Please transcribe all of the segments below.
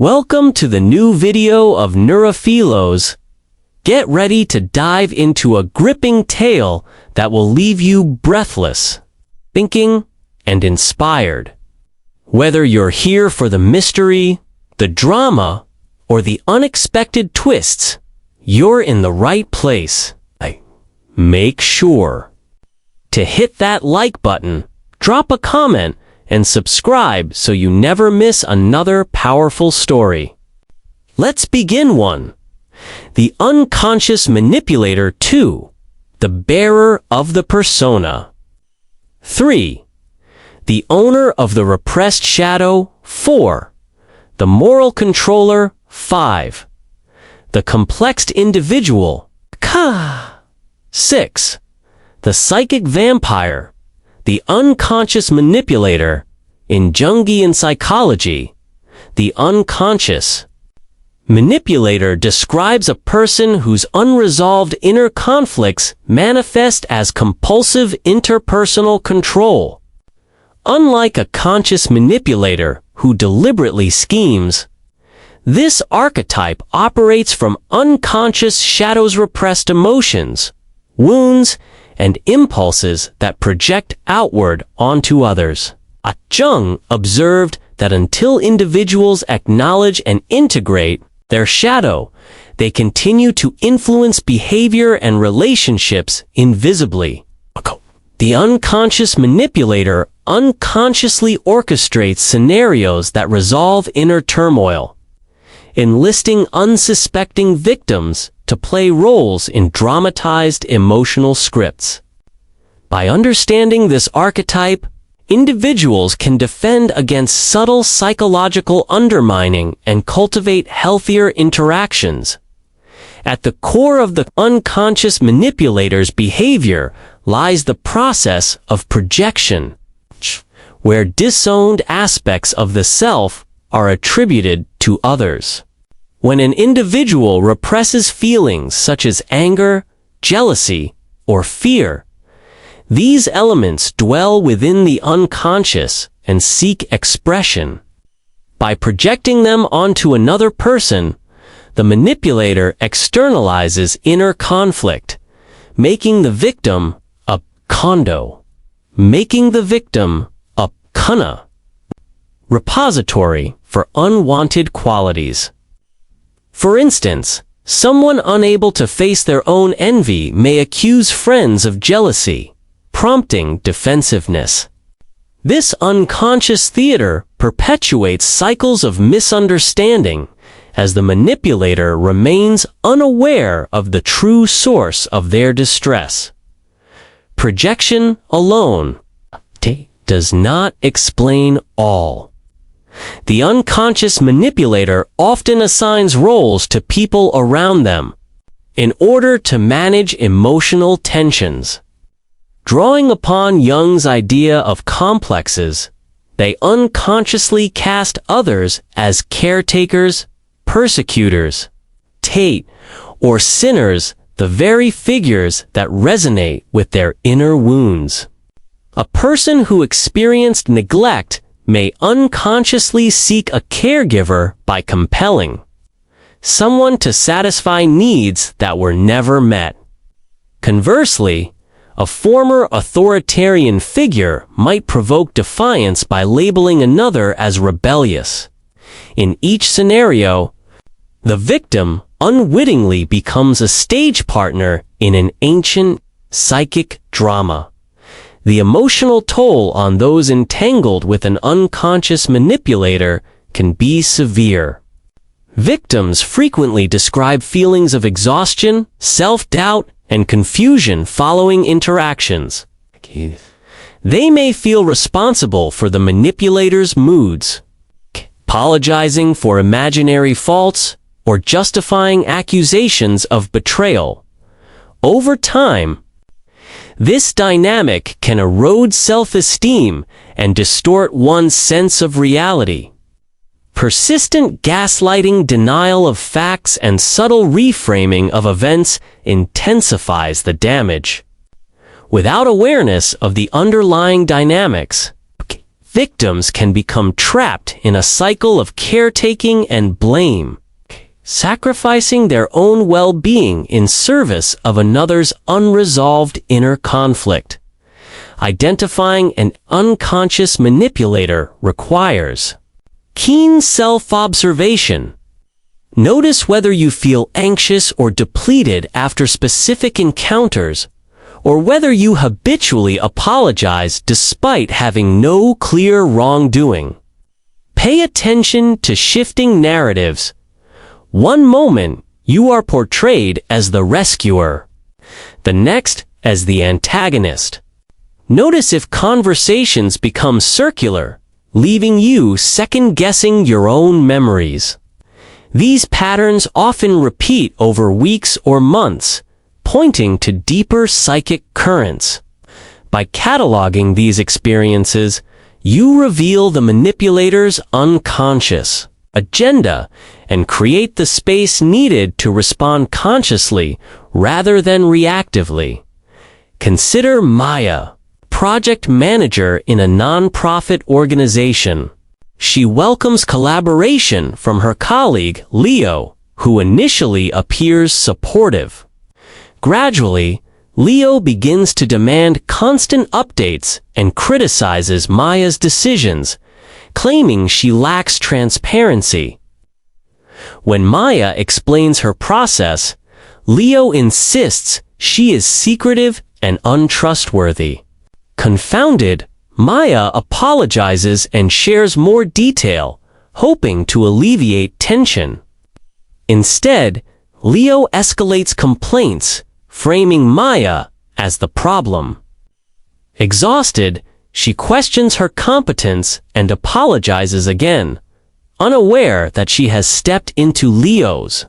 Welcome to the new video of NeuroPhilos. Get ready to dive into a gripping tale that will leave you breathless, thinking, and inspired. Whether you're here for the mystery, the drama, or the unexpected twists, you're in the right place. Make sure to hit that like button, drop a comment, and subscribe so you never miss another powerful story. Let's begin one. The Unconscious Manipulator 2, the bearer of the persona. 3. The owner of the Repressed Shadow 4. The moral controller 5. The complexed individual 6. The psychic vampire, the unconscious manipulator. In Jungian psychology, the unconscious manipulator describes a person whose unresolved inner conflicts manifest as compulsive interpersonal control. Unlike a conscious manipulator who deliberately schemes, this archetype operates from unconscious shadows, repressed emotions, wounds, and impulses that project outward onto others. Jung observed that until individuals acknowledge and integrate their shadow, they continue to influence behavior and relationships invisibly. The unconscious manipulator unconsciously orchestrates scenarios that resolve inner turmoil, enlisting unsuspecting victims to play roles in dramatized emotional scripts. By understanding this archetype, individuals can defend against subtle psychological undermining and cultivate healthier interactions. At the core of the unconscious manipulator's behavior lies the process of projection, where disowned aspects of the self are attributed to others. When an individual represses feelings such as anger, jealousy, or fear, these elements dwell within the unconscious and seek expression. By projecting them onto another person, the manipulator externalizes inner conflict, making the victim a kondo, making the victim a kana, repository for unwanted qualities. For instance, someone unable to face their own envy may accuse friends of jealousy, prompting defensiveness. This unconscious theater perpetuates cycles of misunderstanding as the manipulator remains unaware of the true source of their distress. Projection alone does not explain all. The unconscious manipulator often assigns roles to people around them in order to manage emotional tensions. Drawing upon Jung's idea of complexes, they unconsciously cast others as caretakers, persecutors, or sinners, the very figures that resonate with their inner wounds. A person who experienced neglect may unconsciously seek a caregiver by compelling someone to satisfy needs that were never met. Conversely, a former authoritarian figure might provoke defiance by labeling another as rebellious. In each scenario, the victim unwittingly becomes a stage partner in an ancient psychic drama. The emotional toll on those entangled with an unconscious manipulator can be severe. Victims frequently describe feelings of exhaustion, self-doubt, and confusion following interactions. They may feel responsible for the manipulator's moods, apologizing for imaginary faults, or justifying accusations of betrayal. Over time, this dynamic can erode self-esteem and distort one's sense of reality. Persistent gaslighting, denial of facts, and subtle reframing of events intensifies the damage. Without awareness of the underlying dynamics, victims can become trapped in a cycle of caretaking and blame, sacrificing their own well-being in service of another's unresolved inner conflict. Identifying an unconscious manipulator requires keen self-observation. Notice whether you feel anxious or depleted after specific encounters, or whether you habitually apologize despite having no clear wrongdoing. Pay attention to shifting narratives. One moment, you are portrayed as the rescuer, the next as the antagonist. Notice if conversations become circular, leaving you second-guessing your own memories. These patterns often repeat over weeks or months, pointing to deeper psychic currents. By cataloging these experiences, you reveal the manipulator's unconscious agenda and create the space needed to respond consciously rather than reactively. Consider Maya, project manager in a nonprofit organization. She welcomes collaboration from her colleague, Leo, who initially appears supportive. Gradually, Leo begins to demand constant updates and criticizes Maya's decisions, claiming she lacks transparency. When Maya explains her process, Leo insists she is secretive and untrustworthy. Confounded, Maya apologizes and shares more detail, hoping to alleviate tension. Instead, Leo escalates complaints, framing Maya as the problem. Exhausted, she questions her competence and apologizes again, unaware that she has stepped into Leo's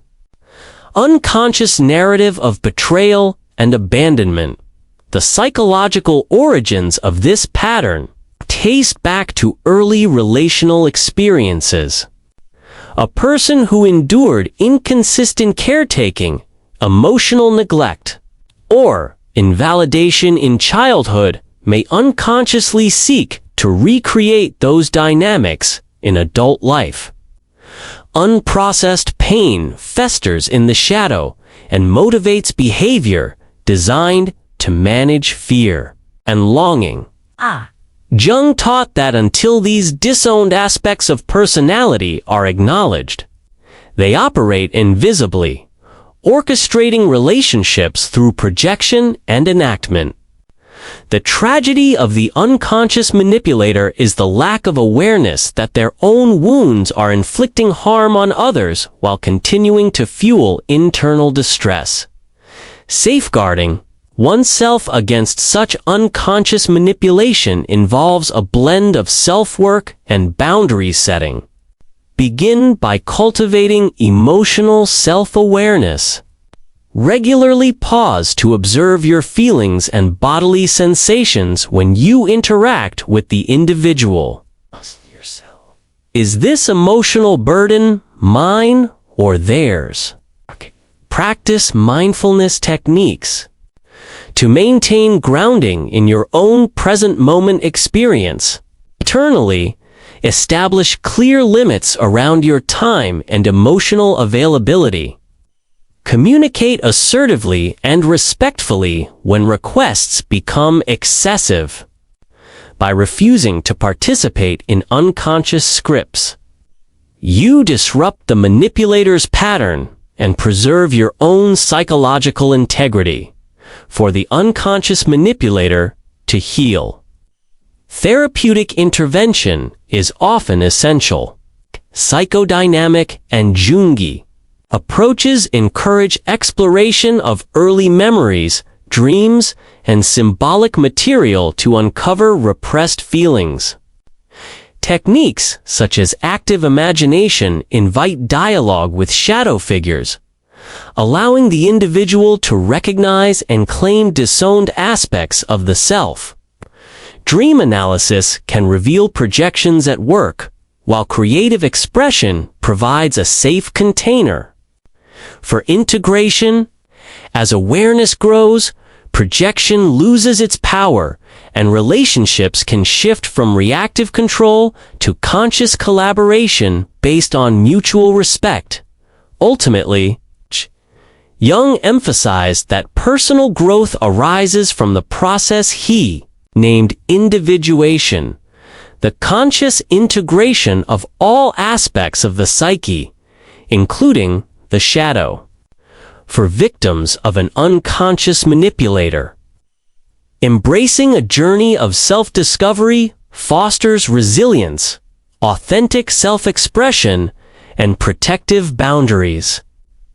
unconscious narrative of betrayal and abandonment. The psychological origins of this pattern trace back to early relational experiences. A person who endured inconsistent caretaking, emotional neglect, or invalidation in childhood may unconsciously seek to recreate those dynamics in adult life. Unprocessed pain festers in the shadow and motivates behavior designed to manage fear and longing. Jung taught that until these disowned aspects of personality are acknowledged, they operate invisibly, orchestrating relationships through projection and enactment. The tragedy of the unconscious manipulator is the lack of awareness that their own wounds are inflicting harm on others while continuing to fuel internal distress. Safeguarding oneself against such unconscious manipulation involves a blend of self-work and boundary setting. Begin by cultivating emotional self-awareness. Regularly pause to observe your feelings and bodily sensations when you interact with the individual. Is this emotional burden mine or theirs? Practice mindfulness techniques. To maintain grounding in your own present moment experience, internally, establish clear limits around your time and emotional availability. Communicate assertively and respectfully when requests become excessive. By refusing to participate in unconscious scripts, you disrupt the manipulator's pattern and preserve your own psychological integrity. For the unconscious manipulator to heal, therapeutic intervention is often essential. Psychodynamic and Jungi approaches encourage exploration of early memories, dreams, and symbolic material to uncover repressed feelings. Techniques such as active imagination invite dialogue with shadow figures, allowing the individual to recognize and claim disowned aspects of the self. Dream analysis can reveal projections at work, while creative expression provides a safe container for integration. As awareness grows, projection loses its power, and relationships can shift from reactive control to conscious collaboration based on mutual respect. Ultimately, Jung emphasized that personal growth arises from the process he named individuation, the conscious integration of all aspects of the psyche, including the shadow. For victims of an unconscious manipulator, embracing a journey of self-discovery fosters resilience, authentic self-expression, and protective boundaries.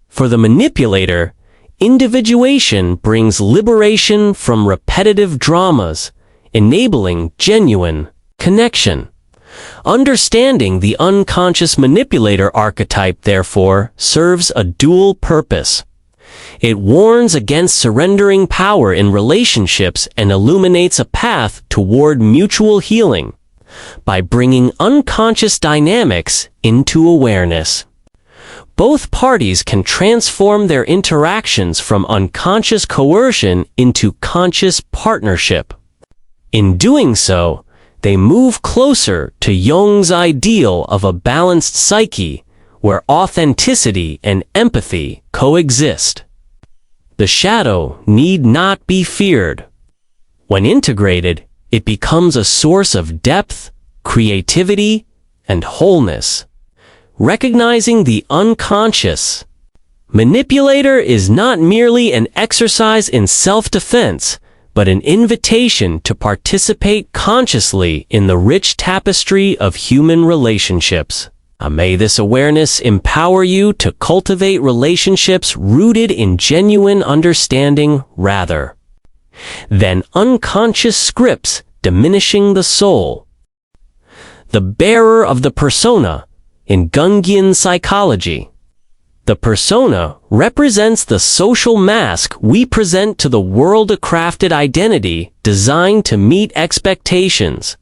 For the manipulator, individuation brings liberation from repetitive dramas, enabling genuine connection. Understanding the unconscious manipulator archetype, therefore, serves a dual purpose. It warns against surrendering power in relationships and illuminates a path toward mutual healing by bringing unconscious dynamics into awareness. Both parties can transform their interactions from unconscious coercion into conscious partnership. In doing so, they move closer to Jung's ideal of a balanced psyche where authenticity and empathy coexist. The shadow need not be feared. When integrated, it becomes a source of depth, creativity, and wholeness. Recognizing the unconscious manipulator is not merely an exercise in self-defense, but an invitation to participate consciously in the rich tapestry of human relationships. May this awareness empower you to cultivate relationships rooted in genuine understanding rather than unconscious scripts diminishing the soul. The bearer of the persona in Jungian psychology. The persona represents the social mask we present to the world, a crafted identity designed to meet expectations,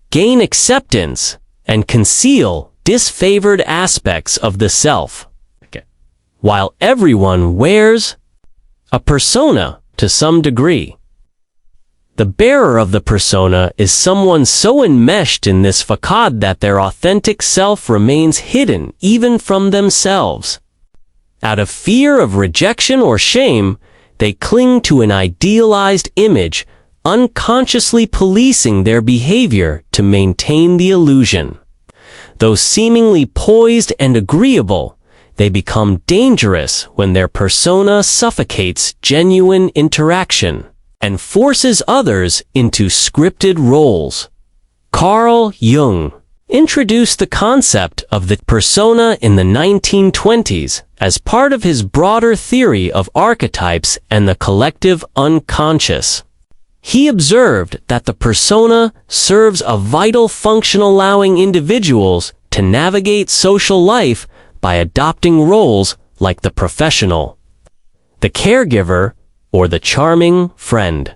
gain acceptance, and conceal disfavored aspects of the self. While everyone wears a persona to some degree, the bearer of the persona is someone so enmeshed in this facade that their authentic self remains hidden even from themselves. Out of fear of rejection or shame, they cling to an idealized image, unconsciously policing their behavior to maintain the illusion. Though seemingly poised and agreeable, they become dangerous when their persona suffocates genuine interaction and forces others into scripted roles. Carl Jung introduced the concept of the persona in the 1920s as part of his broader theory of archetypes and the collective unconscious. He observed that the persona serves a vital function, allowing individuals to navigate social life by adopting roles like the professional, the caregiver, or the charming friend.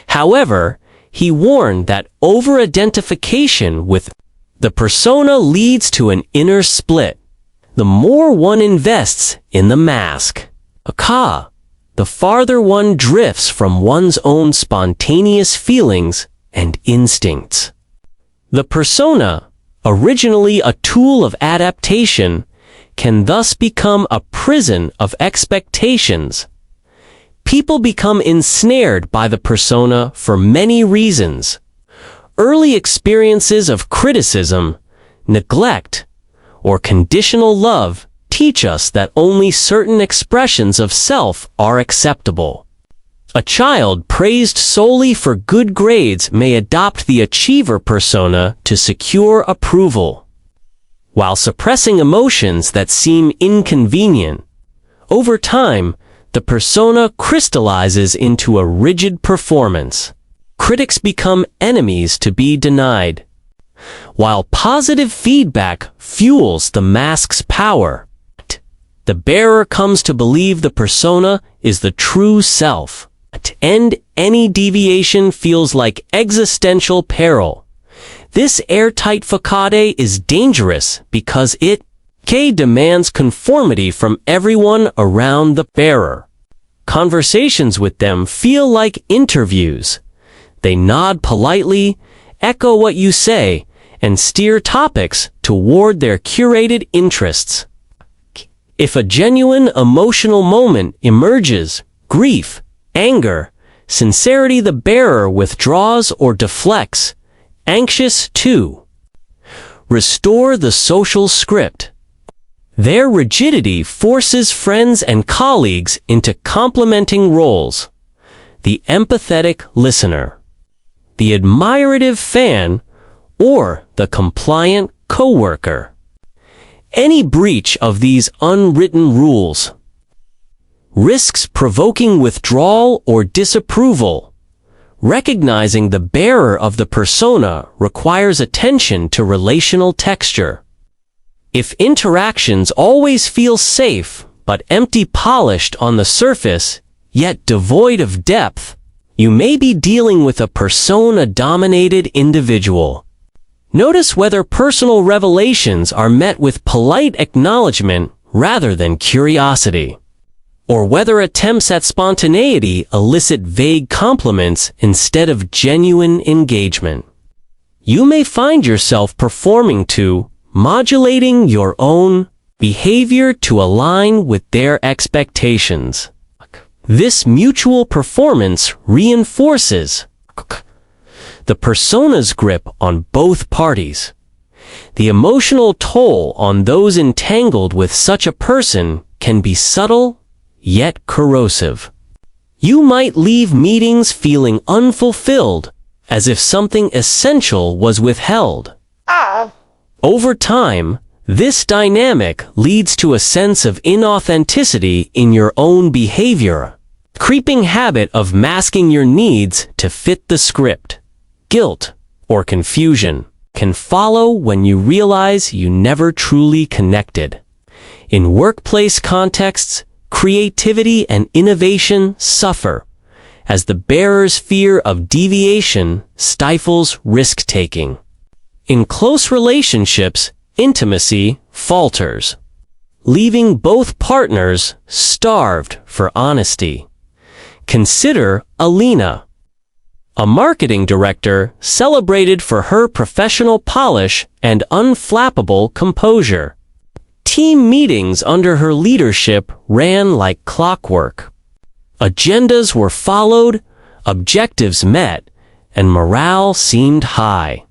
However, he warned that over-identification with the persona leads to an inner split. The more one invests in the mask, the farther one drifts from one's own spontaneous feelings and instincts. The persona, originally a tool of adaptation, can thus become a prison of expectations. People become ensnared by the persona for many reasons. Early experiences of criticism, neglect, or conditional love teach us that only certain expressions of self are acceptable. A child praised solely for good grades may adopt the achiever persona to secure approval, while suppressing emotions that seem inconvenient. Over time, the persona crystallizes into a rigid performance. Critics become enemies to be denied, while positive feedback fuels the mask's power. The bearer comes to believe the persona is the true self, and any deviation feels like existential peril. This airtight facade is dangerous because it demands conformity from everyone around the bearer. Conversations with them feel like interviews. They nod politely, echo what you say, and steer topics toward their curated interests. If a genuine emotional moment emerges, grief, anger, sincerity, the bearer withdraws or deflects. Anxious 2. Restore the social script. Their rigidity forces friends and colleagues into complementing roles. The empathetic listener, the admirative fan, or the compliant coworker. Any breach of these unwritten rules risks provoking withdrawal or disapproval. Recognizing the bearer of the persona requires attention to relational texture. If interactions always feel safe but empty, polished on the surface, yet devoid of depth, you may be dealing with a persona-dominated individual. Notice whether personal revelations are met with polite acknowledgement rather than curiosity, or whether attempts at spontaneity elicit vague compliments instead of genuine engagement. You may find yourself performing to, modulating your own behavior to align with their expectations. This mutual performance reinforces the persona's grip on both parties. The emotional toll on those entangled with such a person can be subtle, yet corrosive. You might leave meetings feeling unfulfilled, as if something essential was withheld. Over time, this dynamic leads to a sense of inauthenticity in your own behavior, creeping habit of masking your needs to fit the script. Guilt or confusion can follow when you realize you never truly connected. In workplace contexts, creativity and innovation suffer, as the bearer's fear of deviation stifles risk-taking. In close relationships, intimacy falters, leaving both partners starved for honesty. Consider Alina, a marketing director celebrated for her professional polish and unflappable composure. Team meetings under her leadership ran like clockwork. Agendas were followed, objectives met, and morale seemed high.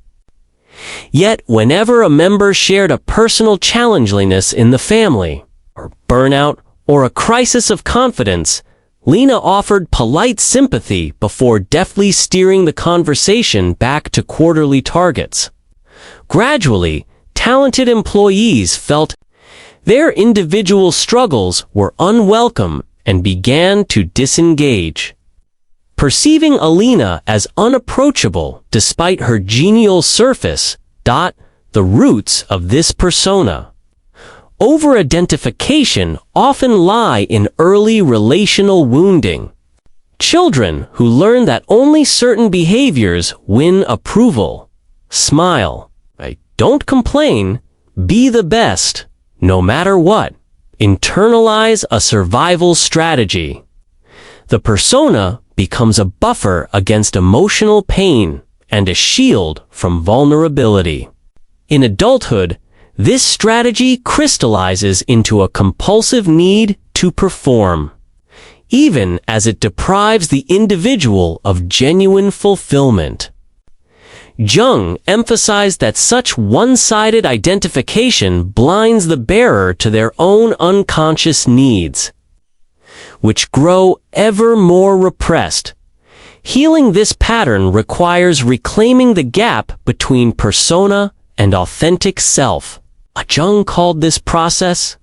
Yet whenever a member shared a personal challengeliness in the family, or burnout, or a crisis of confidence, Lena offered polite sympathy before deftly steering the conversation back to quarterly targets. Gradually, talented employees felt their individual struggles were unwelcome and began to disengage. Perceiving Alina as unapproachable despite her genial surface, the roots of this persona. Over-identification often lie in early relational wounding. Children who learn that only certain behaviors win approval, smile, don't complain, be the best, no matter what, internalize a survival strategy. The persona becomes a buffer against emotional pain and a shield from vulnerability. In adulthood, this strategy crystallizes into a compulsive need to perform, even as it deprives the individual of genuine fulfillment. Jung emphasized that such one-sided identification blinds the bearer to their own unconscious needs, which grow ever more repressed. Healing this pattern requires reclaiming the gap between persona and authentic self. Jung called this process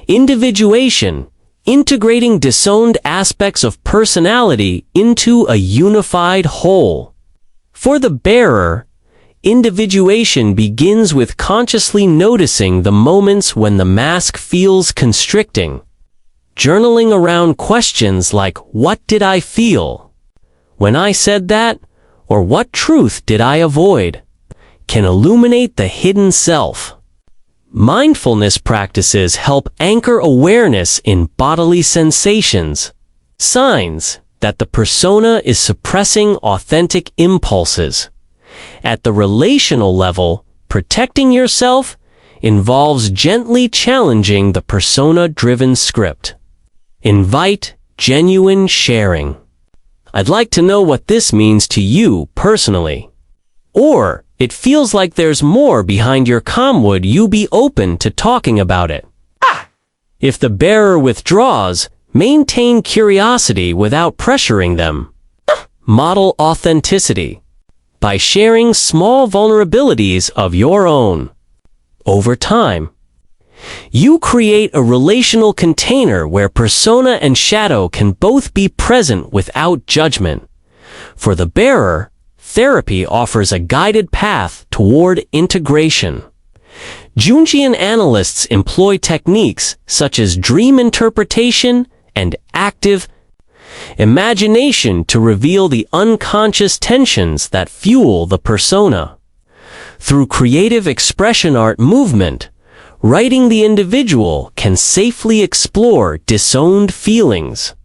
individuation, integrating disowned aspects of personality into a unified whole. For the bearer, individuation begins with consciously noticing the moments when the mask feels constricting. Journaling around questions like, what did I feel when I said that? Or what truth did I avoid? Can illuminate the hidden self. Mindfulness practices help anchor awareness in bodily sensations, signs, that the persona is suppressing authentic impulses. At the relational level, protecting yourself involves gently challenging the persona-driven script. Invite genuine sharing. I'd like to know what this means to you personally. Or, it feels like there's more behind your calm. Would you be open to talking about it? If the bearer withdraws, maintain curiosity without pressuring them. Model authenticity by sharing small vulnerabilities of your own. Over time, you create a relational container where persona and shadow can both be present without judgment. For the bearer, therapy offers a guided path toward integration. Jungian analysts employ techniques such as dream interpretation and active imagination to reveal the unconscious tensions that fuel the persona. Through creative expression art movement, writing, the individual can safely explore disowned feelings.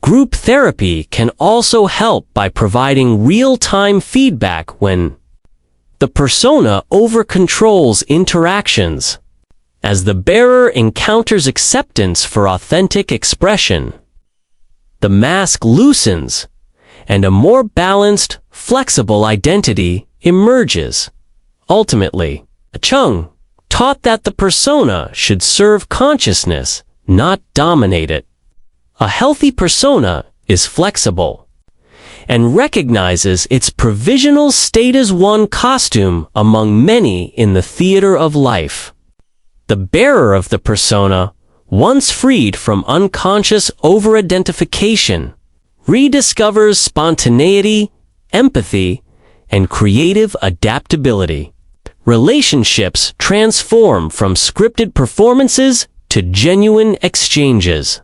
Group therapy can also help by providing real-time feedback when the persona over-controls interactions. As the bearer encounters acceptance for authentic expression, the mask loosens, and a more balanced, flexible identity emerges. Ultimately, Jung taught that the persona should serve consciousness, not dominate it. A healthy persona is flexible and recognizes its provisional state as one costume among many in the theater of life. The bearer of the persona, once freed from unconscious over-identification, rediscovers spontaneity, empathy, and creative adaptability. Relationships transform from scripted performances to genuine exchanges.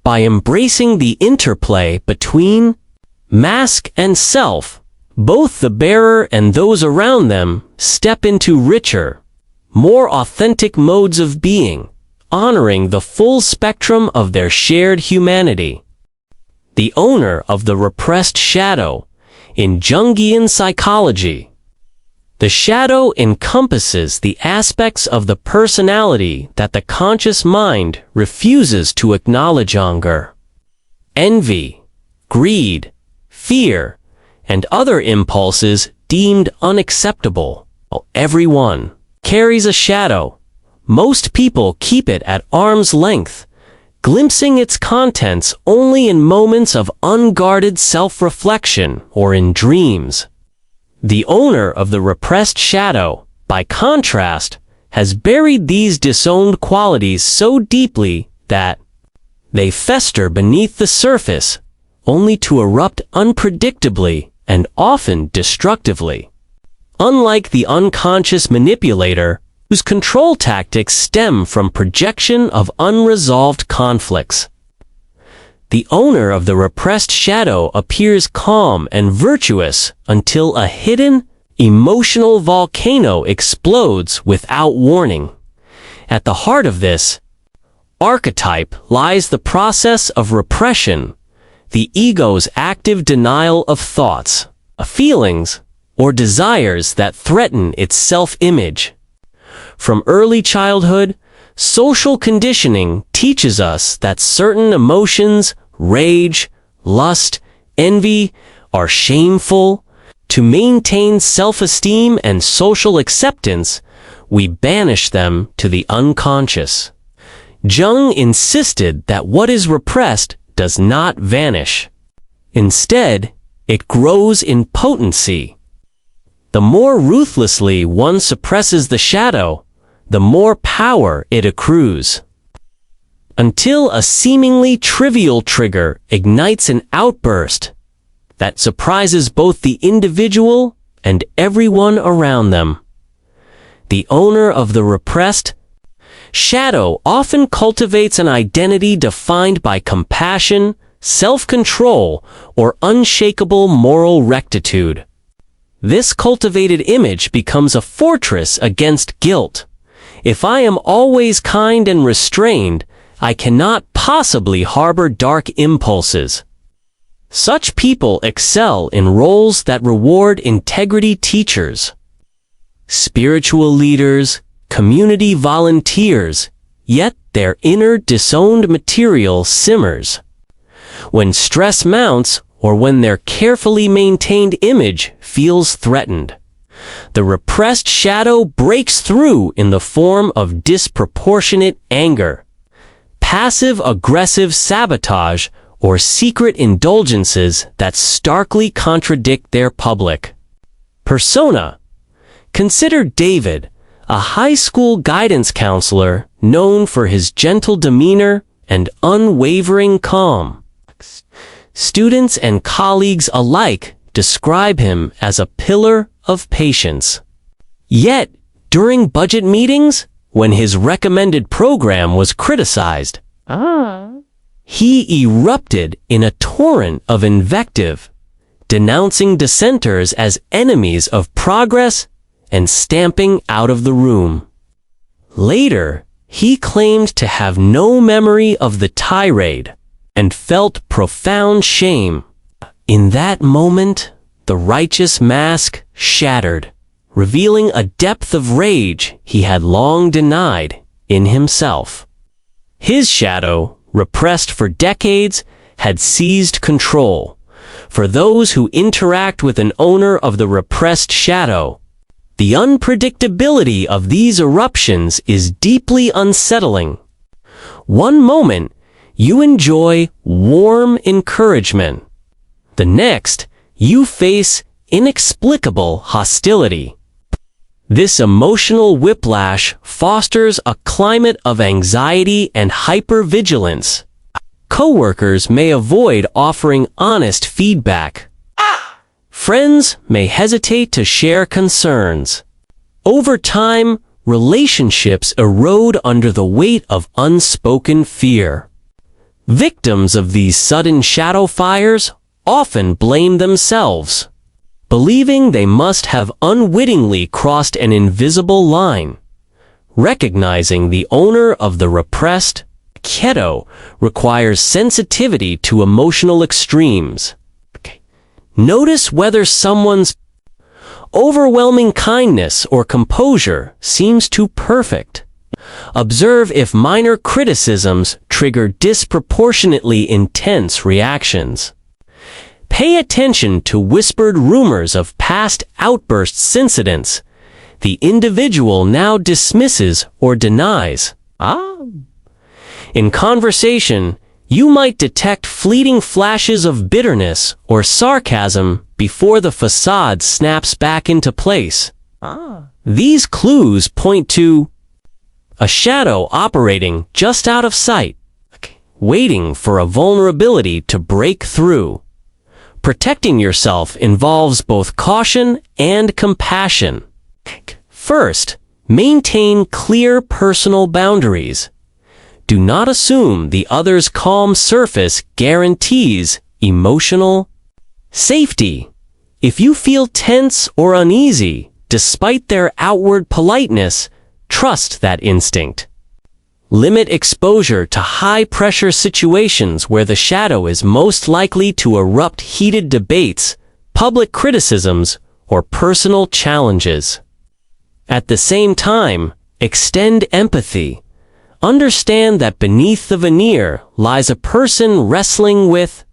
By embracing the interplay between mask and self, both the bearer and those around them step into richer, more authentic modes of being, honoring the full spectrum of their shared humanity. The owner of the repressed shadow. In Jungian psychology, the shadow encompasses the aspects of the personality that the conscious mind refuses to acknowledge: anger, envy, greed, fear, and other impulses deemed unacceptable. Everyone carries a shadow. Most people keep it at arm's length, glimpsing its contents only in moments of unguarded self-reflection or in dreams. The owner of the repressed shadow, by contrast, has buried these disowned qualities so deeply that they fester beneath the surface, only to erupt unpredictably and often destructively. Unlike the unconscious manipulator, whose control tactics stem from projection of unresolved conflicts, the owner of the repressed shadow appears calm and virtuous until a hidden, emotional volcano explodes without warning. At the heart of this archetype lies the process of repression, the ego's active denial of thoughts, feelings, or desires that threaten its self-image. From early childhood, social conditioning teaches us that certain emotions, rage, lust, envy, are shameful. To maintain self-esteem and social acceptance, we banish them to the unconscious. Jung insisted that what is repressed does not vanish. Instead, it grows in potency. The more ruthlessly one suppresses the shadow, the more power it accrues. Until a seemingly trivial trigger ignites an outburst that surprises both the individual and everyone around them. The owner of the repressed shadow often cultivates an identity defined by compassion, self-control, or unshakable moral rectitude. This cultivated image becomes a fortress against guilt. If I am always kind and restrained, I cannot possibly harbor dark impulses. Such people excel in roles that reward integrity: teachers, spiritual leaders, community volunteers, yet their inner disowned material simmers. When stress mounts, or when their carefully maintained image feels threatened, the repressed shadow breaks through in the form of disproportionate anger, passive-aggressive sabotage, or secret indulgences that starkly contradict their public persona. Consider David, a high school guidance counselor known for his gentle demeanor and unwavering calm. Students and colleagues alike describe him as a pillar of patience. Yet, during budget meetings, when his recommended program was criticized, he erupted in a torrent of invective, denouncing dissenters as enemies of progress and stamping out of the room. Later, he claimed to have no memory of the tirade and felt profound shame. In that moment, the righteous mask shattered, revealing a depth of rage he had long denied in himself. His shadow, repressed for decades, had seized control. For those who interact with an owner of the repressed shadow, the unpredictability of these eruptions is deeply unsettling. One moment, you enjoy warm encouragement. The next, you face inexplicable hostility. This emotional whiplash fosters a climate of anxiety and hypervigilance. Coworkers may avoid offering honest feedback. Friends may hesitate to share concerns. Over time, relationships erode under the weight of unspoken fear. Victims of these sudden shadow fires often blame themselves, believing they must have unwittingly crossed an invisible line. Recognizing the owner of the repressed shadow requires sensitivity to emotional extremes. Notice whether someone's overwhelming kindness or composure seems too perfect. Observe if minor criticisms trigger disproportionately intense reactions. Pay attention to whispered rumors of past outbursts incidents the individual now dismisses or denies. In conversation, you might detect fleeting flashes of bitterness or sarcasm before the facade snaps back into place. These clues point to a shadow operating just out of sight, waiting for a vulnerability to break through. Protecting yourself involves both caution and compassion. First, maintain clear personal boundaries. Do not assume the other's calm surface guarantees emotional safety. If you feel tense or uneasy, despite their outward politeness, trust that instinct. Limit exposure to high-pressure situations where the shadow is most likely to erupt: heated debates, public criticisms, or personal challenges. At the same time, extend empathy. Understand that beneath the veneer lies a person wrestling with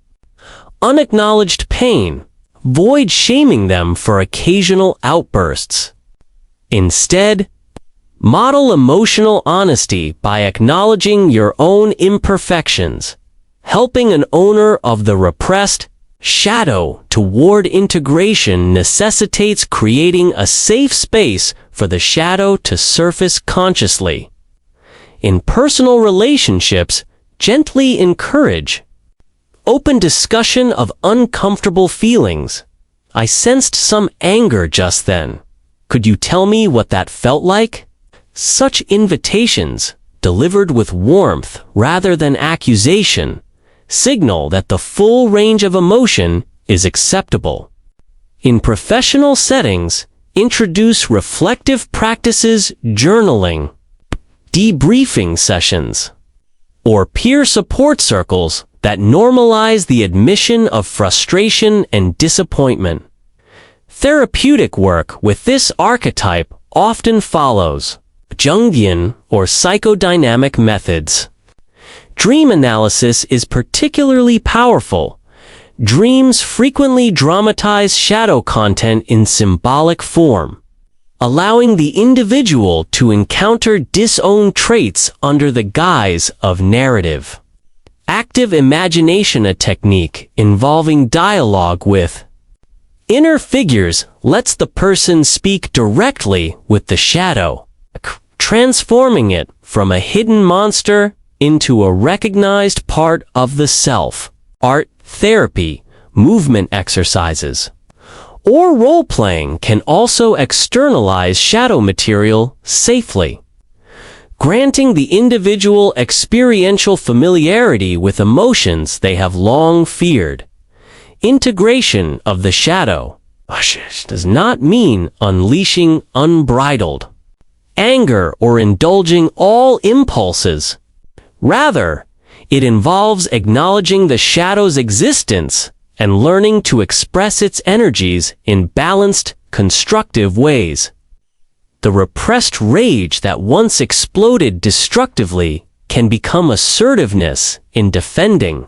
unacknowledged pain. Avoid shaming them for occasional outbursts. Instead, model emotional honesty by acknowledging your own imperfections. Helping an owner of the repressed shadow toward integration necessitates creating a safe space for the shadow to surface consciously. In personal relationships, gently encourage open discussion of uncomfortable feelings. I sensed some anger just then. Could you tell me what that felt like? Such invitations, delivered with warmth rather than accusation, signal that the full range of emotion is acceptable. In professional settings, introduce reflective practices, journaling, debriefing sessions, or peer support circles that normalize the admission of frustration and disappointment. Therapeutic work with this archetype often follows Jungian or psychodynamic methods. Dream analysis is particularly powerful. Dreams frequently dramatize shadow content in symbolic form, allowing the individual to encounter disowned traits under the guise of narrative. Active imagination, a technique involving dialogue with inner figures, lets the person speak directly with the shadow, transforming it from a hidden monster into a recognized part of the self. Art, therapy, movement exercises, or role-playing can also externalize shadow material safely, granting the individual experiential familiarity with emotions they have long feared. Integration of the shadow does not mean unleashing unbridled anger or indulging all impulses. Rather, it involves acknowledging the shadow's existence and learning to express its energies in balanced, constructive ways. The repressed rage that once exploded destructively can become assertiveness in defending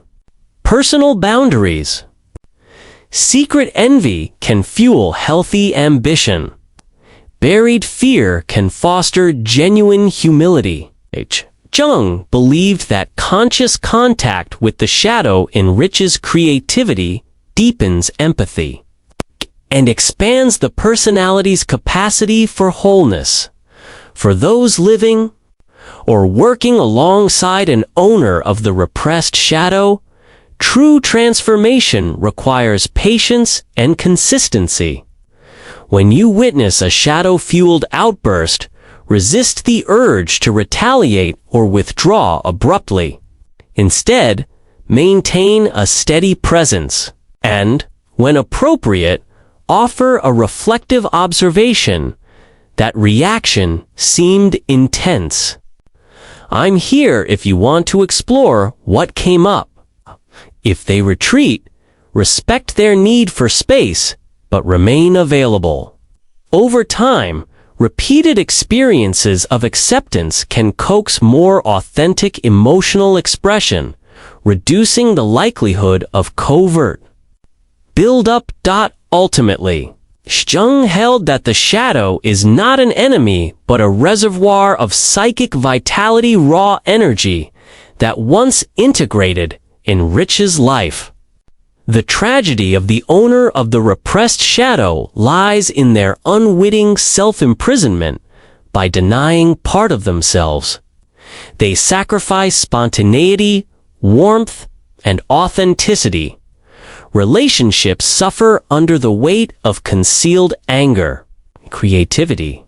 personal boundaries. Secret envy can fuel healthy ambition. Buried fear can foster genuine humility. Jung believed that conscious contact with the shadow enriches creativity, deepens empathy, and expands the personality's capacity for wholeness. For those living or working alongside an owner of the repressed shadow, true transformation requires patience and consistency. When you witness a shadow-fueled outburst, resist the urge to retaliate or withdraw abruptly. Instead, maintain a steady presence, and, when appropriate, offer a reflective observation. That reaction seemed intense. I'm here if you want to explore what came up. If they retreat, respect their need for space, but remain available. Over time, repeated experiences of acceptance can coax more authentic emotional expression, reducing the likelihood of covert build-up. Ultimately, Jung held that the shadow is not an enemy but a reservoir of psychic vitality, raw energy that once integrated enriches life. The tragedy of the owner of the repressed shadow lies in their unwitting self-imprisonment. By denying part of themselves, they sacrifice spontaneity, warmth, and authenticity. Relationships suffer under the weight of concealed anger. Creativity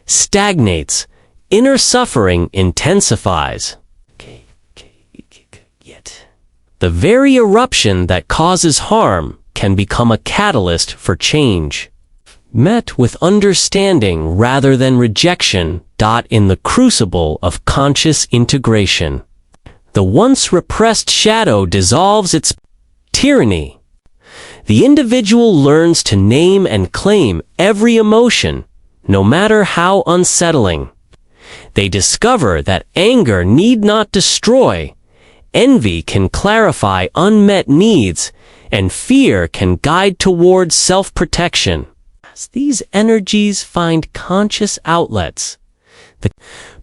stagnates. Inner suffering intensifies. Yet, the very eruption that causes harm can become a catalyst for change. Met with understanding rather than rejection. In the crucible of conscious integration, the once repressed shadow dissolves its tyranny. The individual learns to name and claim every emotion, no matter how unsettling. They discover that anger need not destroy, envy can clarify unmet needs, and fear can guide towards self-protection. As these energies find conscious outlets, the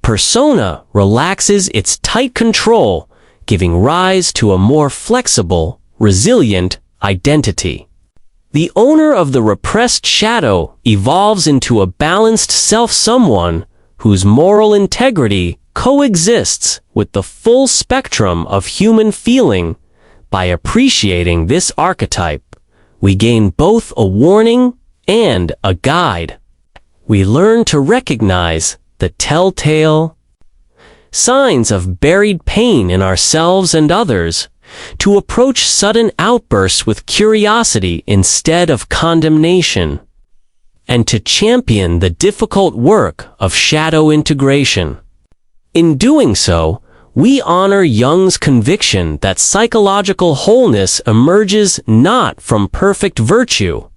persona relaxes its tight control, giving rise to a more flexible, resilient identity. The owner of the repressed shadow evolves into a balanced self, someone whose moral integrity coexists with the full spectrum of human feeling. By appreciating this archetype, we gain both a warning and a guide. We learn to recognize the telltale signs of buried pain in ourselves and others, to approach sudden outbursts with curiosity instead of condemnation, and to champion the difficult work of shadow integration. In doing so, We honor Jung's conviction that psychological wholeness emerges not from perfect virtue,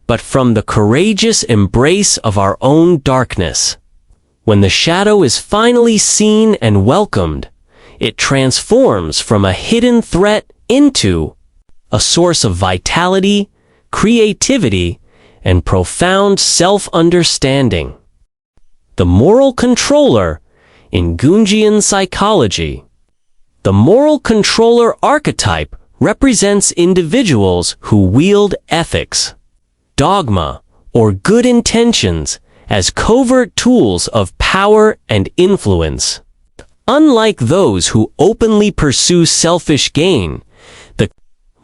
but from the courageous embrace of our own darkness. When the shadow is finally seen and welcomed, it transforms from a hidden threat into a source of vitality, creativity, and profound self-understanding. The moral controller in Jungian psychology. The moral controller archetype represents individuals who wield ethics, dogma, or good intentions as covert tools of power and influence. Unlike those who openly pursue selfish gain, the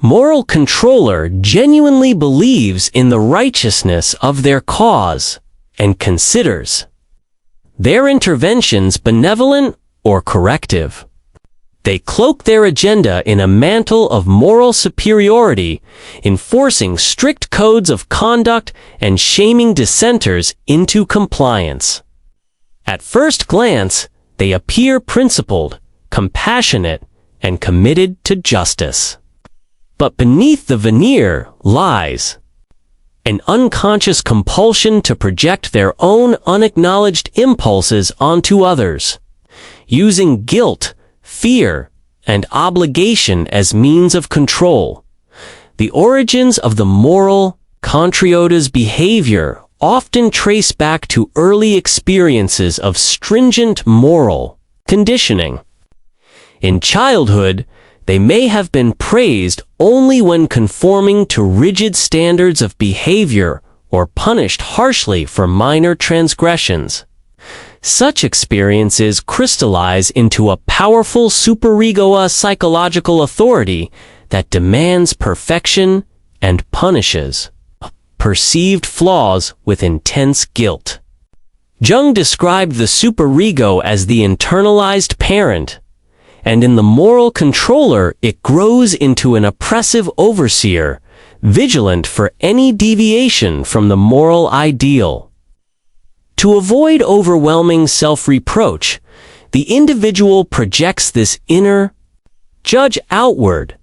moral controller genuinely believes in the righteousness of their cause and considers their interventions benevolent or corrective. They cloak their agenda in a mantle of moral superiority, enforcing strict codes of conduct and shaming dissenters into compliance. At first glance, they appear principled, compassionate, and committed to justice. But beneath the veneer lies an unconscious compulsion to project their own unacknowledged impulses onto others, using guilt, fear, and obligation as means of control. The origins of the moral contriota's behavior often trace back to early experiences of stringent moral conditioning. In childhood, they may have been praised only when conforming to rigid standards of behavior or punished harshly for minor transgressions. Such experiences crystallize into a powerful superegoa psychological authority that demands perfection and punishes perceived flaws with intense guilt. Jung described the superego as the internalized parent, and in the moral controller it grows into an oppressive overseer, vigilant for any deviation from the moral ideal. To avoid overwhelming self-reproach, the individual projects this inner judge outward,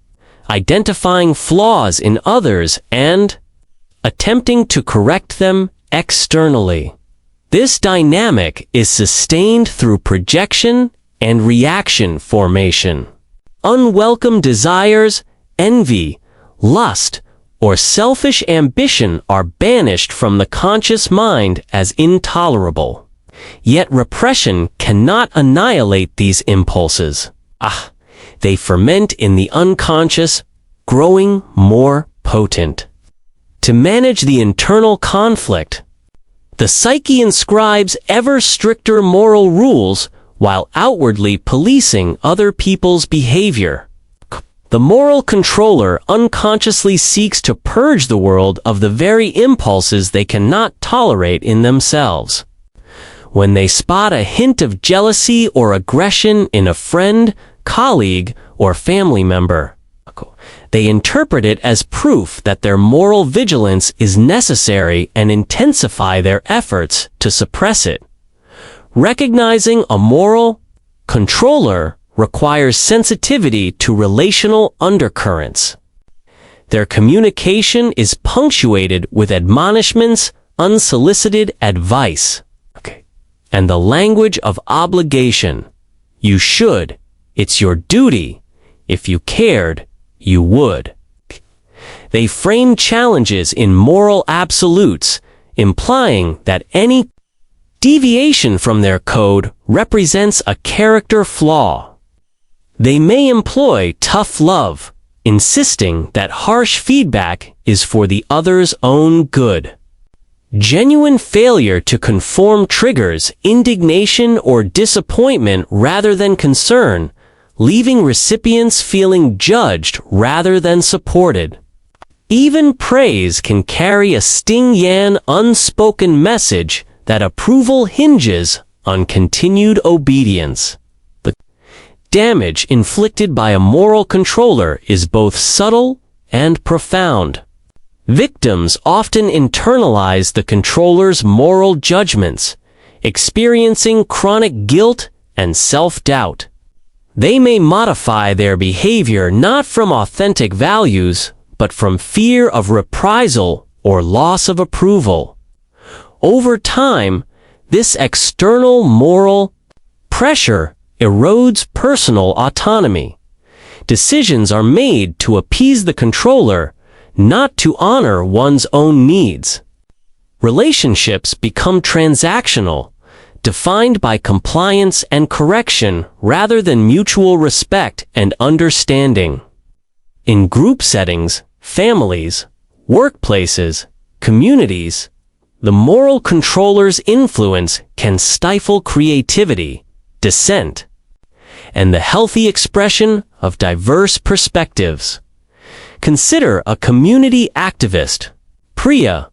identifying flaws in others and attempting to correct them externally. This dynamic is sustained through projection and reaction formation. Unwelcome desires, envy, lust, or selfish ambition are banished from the conscious mind as intolerable. Yet repression cannot annihilate these impulses. They ferment in the unconscious, growing more potent. To manage the internal conflict, the psyche inscribes ever stricter moral rules while outwardly policing other people's behavior. The moral controller unconsciously seeks to purge the world of the very impulses they cannot tolerate in themselves. When they spot a hint of jealousy or aggression in a friend, colleague, or family member, they interpret it as proof that their moral vigilance is necessary and intensify their efforts to suppress it. Recognizing a moral controller requires sensitivity to relational undercurrents. Their communication is punctuated with admonishments, unsolicited advice, and the language of obligation. You should. It's your duty. If you cared, you would. They frame challenges in moral absolutes, implying that any deviation from their code represents a character flaw. They may employ tough love, insisting that harsh feedback is for the other's own good. Genuine failure to conform triggers indignation or disappointment rather than concern, leaving recipients feeling judged rather than supported. Even praise can carry a sting-yan unspoken message that approval hinges on continued obedience. The damage inflicted by a moral controller is both subtle and profound. Victims often internalize the controller's moral judgments, experiencing chronic guilt and self-doubt. They may modify their behavior not from authentic values, but from fear of reprisal or loss of approval. Over time, this external moral pressure erodes personal autonomy. Decisions are made to appease the controller, not to honor one's own needs. Relationships become transactional, defined by compliance and correction rather than mutual respect and understanding. In group settings, families, workplaces, communities, the moral controller's influence can stifle creativity, dissent, and the healthy expression of diverse perspectives. Consider a community activist, Priya,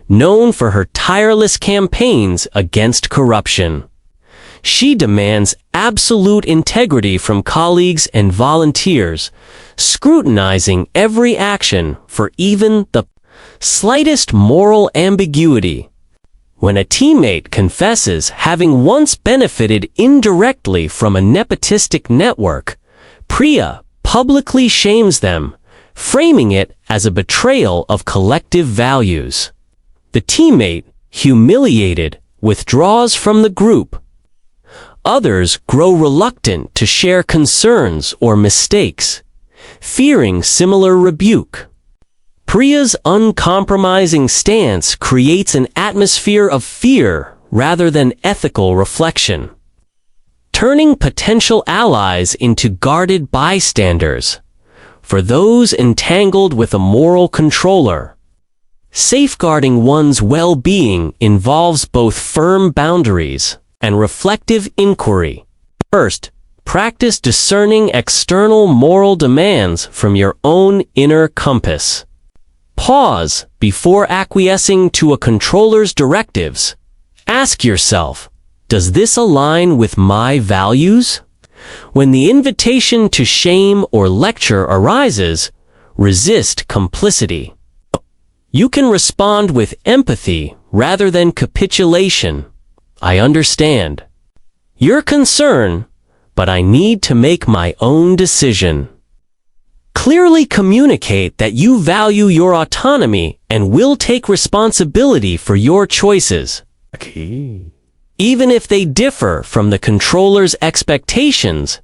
known for her tireless campaigns against corruption. She demands absolute integrity from colleagues and volunteers, scrutinizing every action for even the slightest moral ambiguity. When a teammate confesses having once benefited indirectly from a nepotistic network, Priya publicly shames them, framing it as a betrayal of collective values. The teammate, humiliated, withdraws from the group. Others grow reluctant to share concerns or mistakes, fearing similar rebuke. Priya's uncompromising stance creates an atmosphere of fear rather than ethical reflection, turning potential allies into guarded bystanders. For those entangled with a moral controller, safeguarding one's well-being involves both firm boundaries and reflective inquiry. First, practice discerning external moral demands from your own inner compass. Pause before acquiescing to a controller's directives. Ask yourself, does this align with my values? When the invitation to shame or lecture arises, resist complicity. You can respond with empathy rather than capitulation. I understand your concern, but I need to make my own decision. Clearly communicate that you value your autonomy and will take responsibility for your choices, even if they differ from the controller's expectations.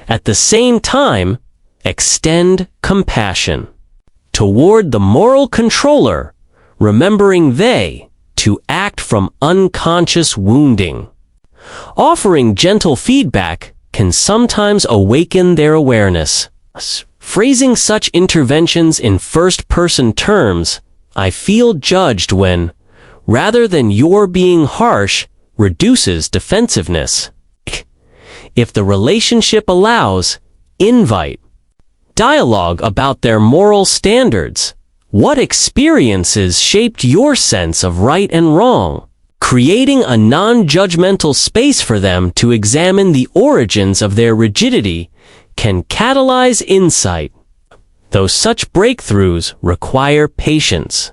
At the same time, extend compassion toward the moral controller, remembering they to act from unconscious wounding. Offering gentle feedback can sometimes awaken their awareness. Phrasing such interventions in first-person terms, I feel judged when, rather than you're being harsh, reduces defensiveness. If the relationship allows, invite dialogue about their moral standards. What experiences shaped your sense of right and wrong? Creating a non-judgmental space for them to examine the origins of their rigidity can catalyze insight, though such breakthroughs require patience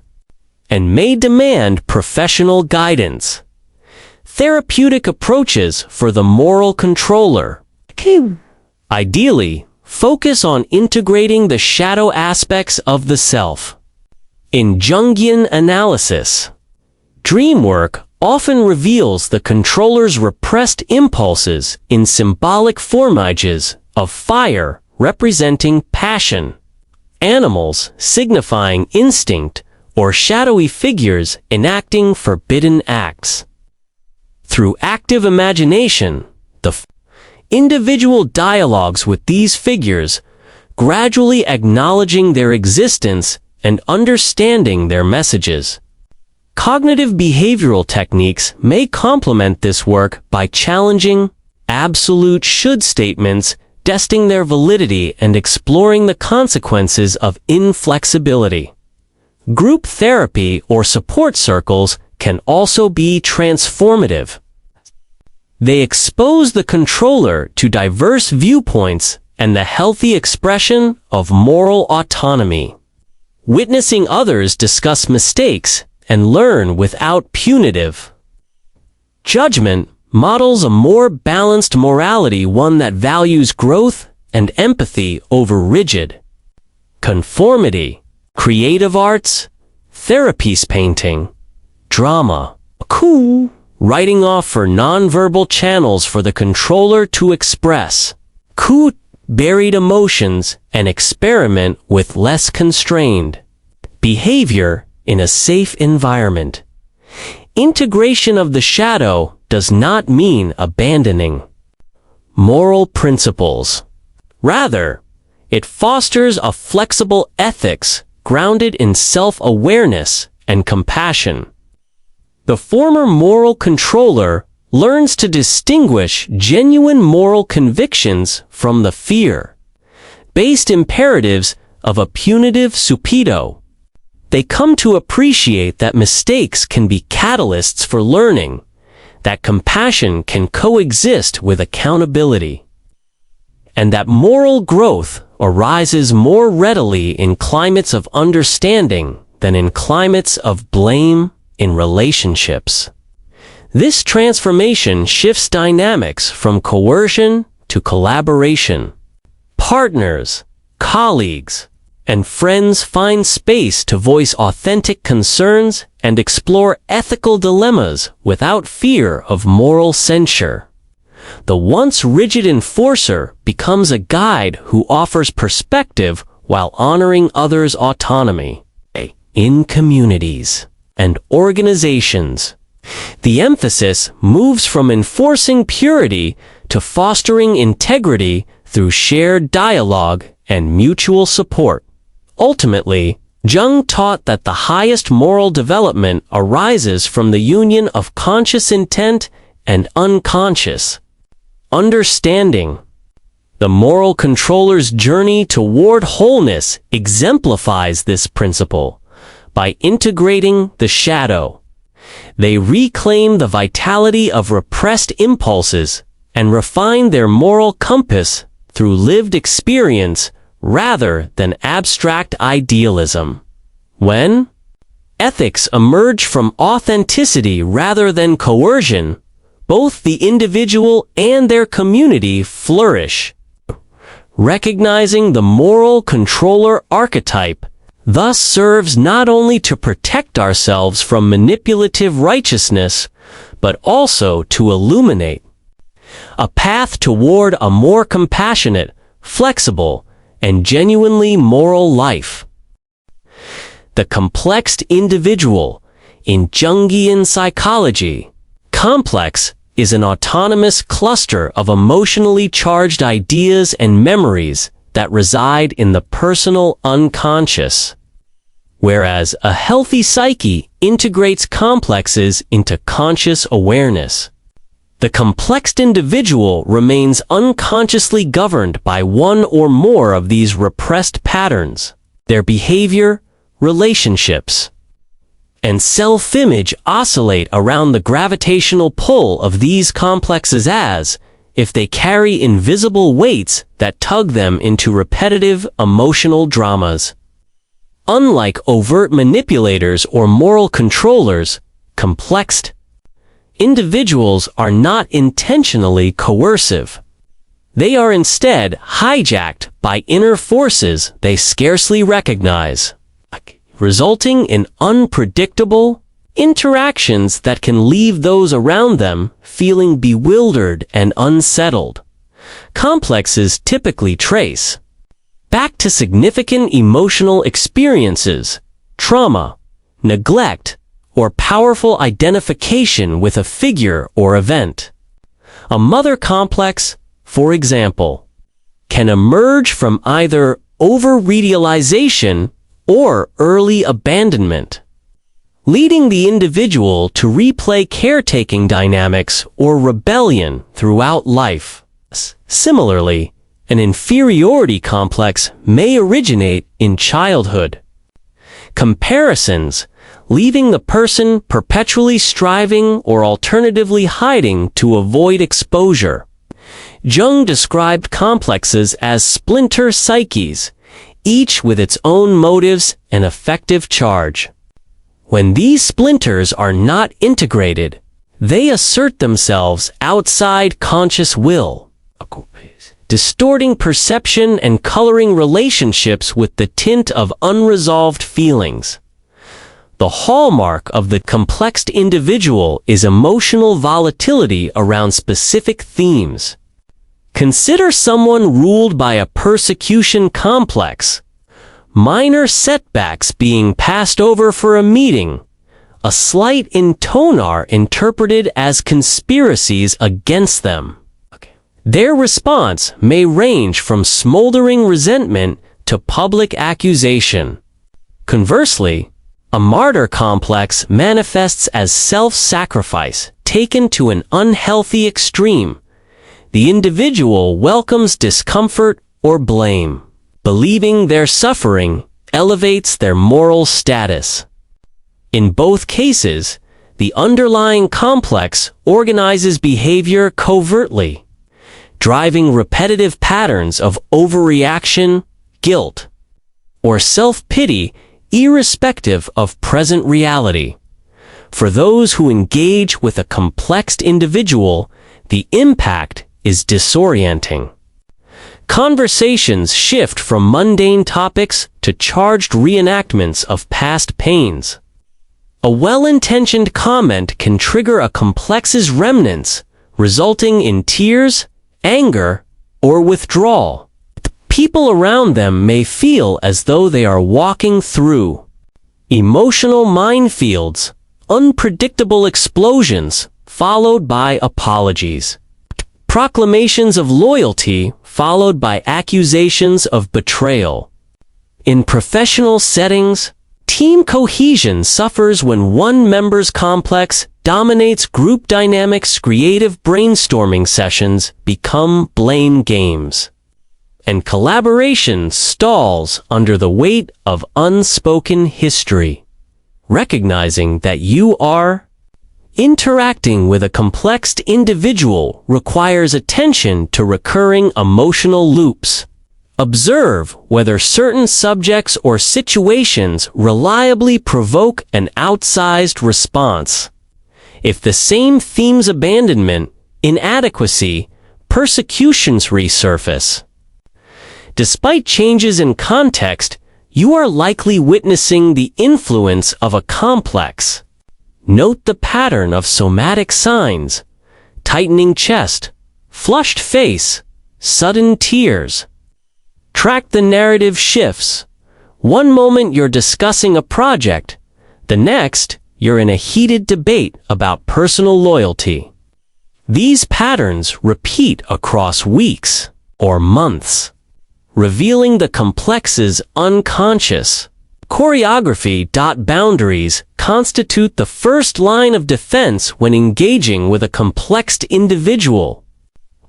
and may demand professional guidance. Therapeutic approaches for the moral controller. Ideally, focus on integrating the shadow aspects of the self. In Jungian analysis, dream work often reveals the controller's repressed impulses in symbolic formages of fire representing passion, animals signifying instinct, or shadowy figures enacting forbidden acts. Through active imagination, the individual dialogues with these figures, gradually acknowledging their existence and understanding their messages. Cognitive behavioral techniques may complement this work by challenging absolute should statements, testing their validity, and exploring the consequences of inflexibility. Group therapy or support circles can also be transformative. They expose the controller to diverse viewpoints and the healthy expression of moral autonomy. Witnessing others discuss mistakes and learn without punitive judgment models a more balanced morality, one that values growth and empathy over rigid conformity. Creative arts, therapies, painting, drama, cool, writing offer nonverbal channels for the controller to express buried emotions and experiment with less constrained behavior in a safe environment. Integration of the shadow does not mean abandoning moral principles. Rather, it fosters a flexible ethics grounded in self-awareness and compassion. The former moral controller learns to distinguish genuine moral convictions from the fear-based imperatives of a punitive supido. They come to appreciate that mistakes can be catalysts for learning, that compassion can coexist with accountability, and that moral growth arises more readily in climates of understanding than in climates of blame in relationships. This transformation shifts dynamics from coercion to collaboration. Partners, colleagues, and friends find space to voice authentic concerns and explore ethical dilemmas without fear of moral censure. The once rigid enforcer becomes a guide who offers perspective while honoring others' autonomy. In communities and organizations, the emphasis moves from enforcing purity to fostering integrity through shared dialogue and mutual support. Ultimately, Jung taught that the highest moral development arises from the union of conscious intent and unconscious understanding. The moral controller's journey toward wholeness exemplifies this principle. By integrating the shadow, they reclaim the vitality of repressed impulses and refine their moral compass through lived experience rather than abstract idealism. When ethics emerge from authenticity rather than coercion, both the individual and their community flourish. Recognizing the moral controller archetype thus serves not only to protect ourselves from manipulative righteousness, but also to illuminate a path toward a more compassionate, flexible, and genuinely moral life. The complex individual in Jungian psychology, complex is an autonomous cluster of emotionally charged ideas and memories that reside in the personal unconscious, whereas a healthy psyche integrates complexes into conscious awareness. The complex individual remains unconsciously governed by one or more of these repressed patterns. Their behavior, relationships, and self-image oscillate around the gravitational pull of these complexes as if they carry invisible weights that tug them into repetitive emotional dramas. Unlike overt manipulators or moral controllers, complex individuals are not intentionally coercive. They are instead hijacked by inner forces they scarcely recognize, resulting in unpredictable interactions that can leave those around them feeling bewildered and unsettled. Complexes typically trace back to significant emotional experiences, trauma, neglect, or powerful identification with a figure or event. A mother complex, for example, can emerge from either over-idealization or early abandonment, leading the individual to replay caretaking dynamics or rebellion throughout life. Similarly, an inferiority complex may originate in childhood. Comparisons, leaving the person perpetually striving or alternatively hiding to avoid exposure. Jung described complexes as splinter psyches, each with its own motives and effective charge. When these splinters are not integrated, They assert themselves outside conscious will, distorting perception and coloring relationships with the tint of unresolved feelings. The hallmark of the complexed individual is emotional volatility around specific themes. Consider someone ruled by a persecution complex. Minor setbacks being passed over for a meeting, a slight in tone are interpreted as conspiracies against them. Their response may range from smoldering resentment to public accusation. Conversely, a martyr complex manifests as self-sacrifice taken to an unhealthy extreme. The individual welcomes discomfort or blame, believing their suffering elevates their moral status. In both cases, the underlying complex organizes behavior covertly, driving repetitive patterns of overreaction, guilt, or self-pity irrespective of present reality. For those who engage with a complex individual, the impact is disorienting. Conversations shift from mundane topics to charged reenactments of past pains. A well-intentioned comment can trigger a complex's remnants, resulting in tears, anger, or withdrawal. People around them may feel as though they are walking through emotional minefields, unpredictable explosions, followed by apologies. Proclamations of loyalty, followed by accusations of betrayal. In professional settings, team cohesion suffers when one member's complex dominates group dynamics. Creative brainstorming sessions become blame games, and collaboration stalls under the weight of unspoken history. Recognizing that you are interacting with a complex individual requires attention to recurring emotional loops. Observe whether certain subjects or situations reliably provoke an outsized response. If the same themes, abandonment, inadequacy, persecutions resurface. Despite changes in context, you are likely witnessing the influence of a complex. Note the pattern of somatic signs: tightening chest, flushed face, sudden tears. Track the narrative shifts. One moment you're discussing a project, the next you're in a heated debate about personal loyalty. These patterns repeat across weeks or months, revealing the complex's unconscious choreography. Boundaries constitute the first line of defense when engaging with a complex individual.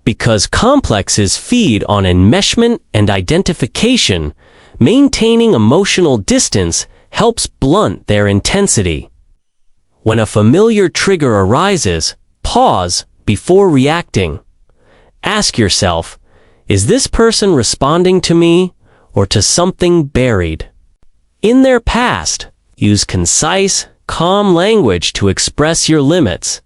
Because complexes feed on enmeshment and identification, maintaining emotional distance helps blunt their intensity. When a familiar trigger arises, pause before reacting. Ask yourself, is this person responding to me or to something buried in their past? Use concise, calm language to express your limits.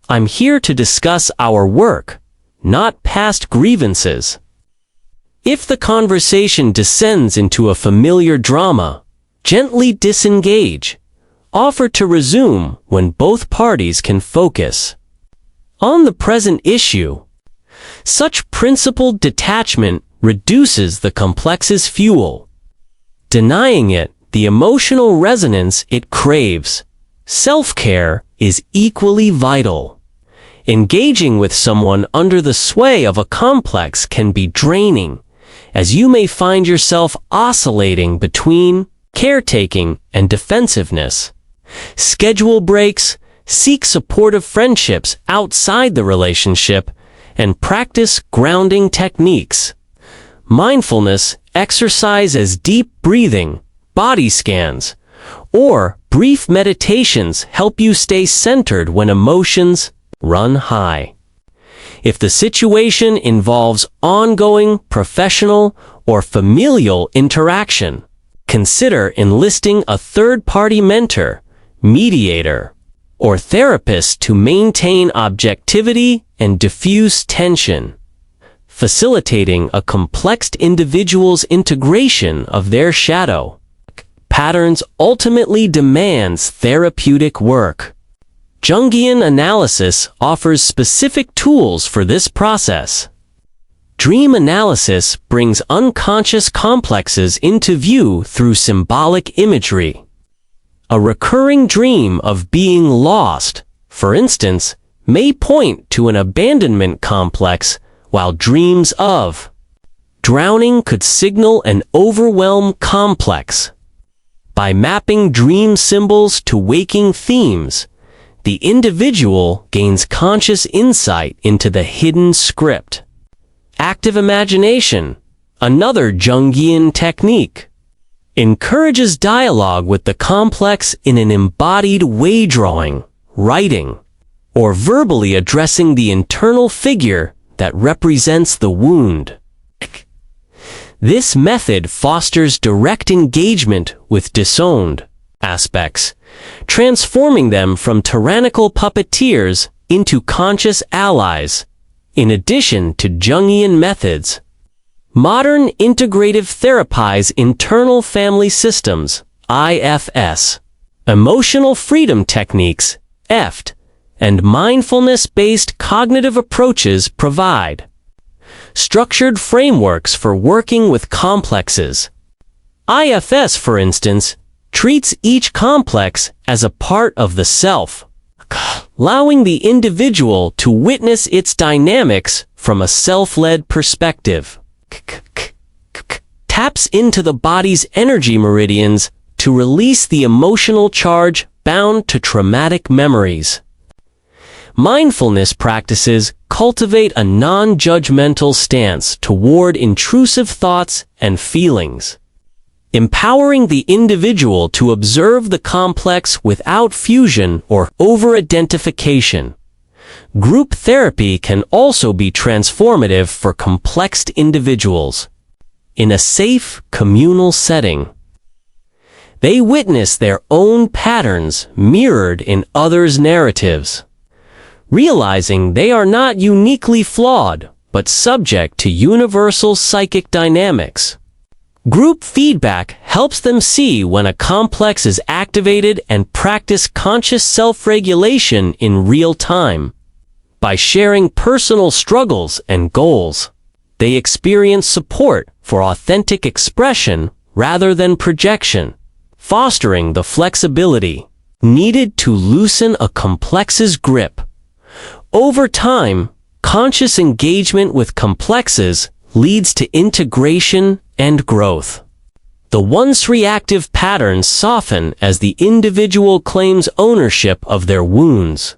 I'm here to discuss our work, not past grievances. If the conversation descends into a familiar drama, gently disengage. Offer to resume when both parties can focus on the present issue. Such principled detachment reduces the complex's fuel, denying it the emotional resonance it craves. Self-care is equally vital. Engaging with someone under the sway of a complex can be draining, as you may find yourself oscillating between caretaking and defensiveness. Schedule breaks, seek supportive friendships outside the relationship, and practice grounding techniques. Mindfulness exercises, deep breathing, body scans, or brief meditations help you stay centered when emotions run high. If the situation involves ongoing professional or familial interaction, consider enlisting a third-party mentor, mediator, or therapists to maintain objectivity and diffuse tension, facilitating a complex individual's integration of their shadow patterns ultimately demands therapeutic work. Jungian analysis offers specific tools for this process. Dream analysis brings unconscious complexes into view through symbolic imagery. A recurring dream of being lost, for instance, may point to an abandonment complex, while dreams of drowning could signal an overwhelm complex. By mapping dream symbols to waking themes, the individual gains conscious insight into the hidden script. Active imagination, another Jungian technique, encourages dialogue with the complex in an embodied way, drawing, writing, or verbally addressing the internal figure that represents the wound. This method fosters direct engagement with disowned aspects, transforming them from tyrannical puppeteers into conscious allies. In addition to Jungian methods, modern integrative therapies internal family systems, IFS, emotional freedom techniques, EFT, and mindfulness-based cognitive approaches provide structured frameworks for working with complexes. IFS, for instance, treats each complex as a part of the self, allowing the individual to witness its dynamics from a self-led perspective. Taps into the body's energy meridians to release the emotional charge bound to traumatic memories. Mindfulness practices cultivate a non-judgmental stance toward intrusive thoughts and feelings, empowering the individual to observe the complex without fusion or over-identification. Group therapy can also be transformative for complex individuals. In a safe, communal setting, they witness their own patterns mirrored in others' narratives, realizing they are not uniquely flawed, but subject to universal psychic dynamics. Group feedback helps them see when a complex is activated and practice conscious self-regulation in real time. By sharing personal struggles and goals, they experience support for authentic expression rather than projection, fostering the flexibility needed to loosen a complex's grip. Over time, conscious engagement with complexes leads to integration and growth. The once reactive patterns soften as the individual claims ownership of their wounds.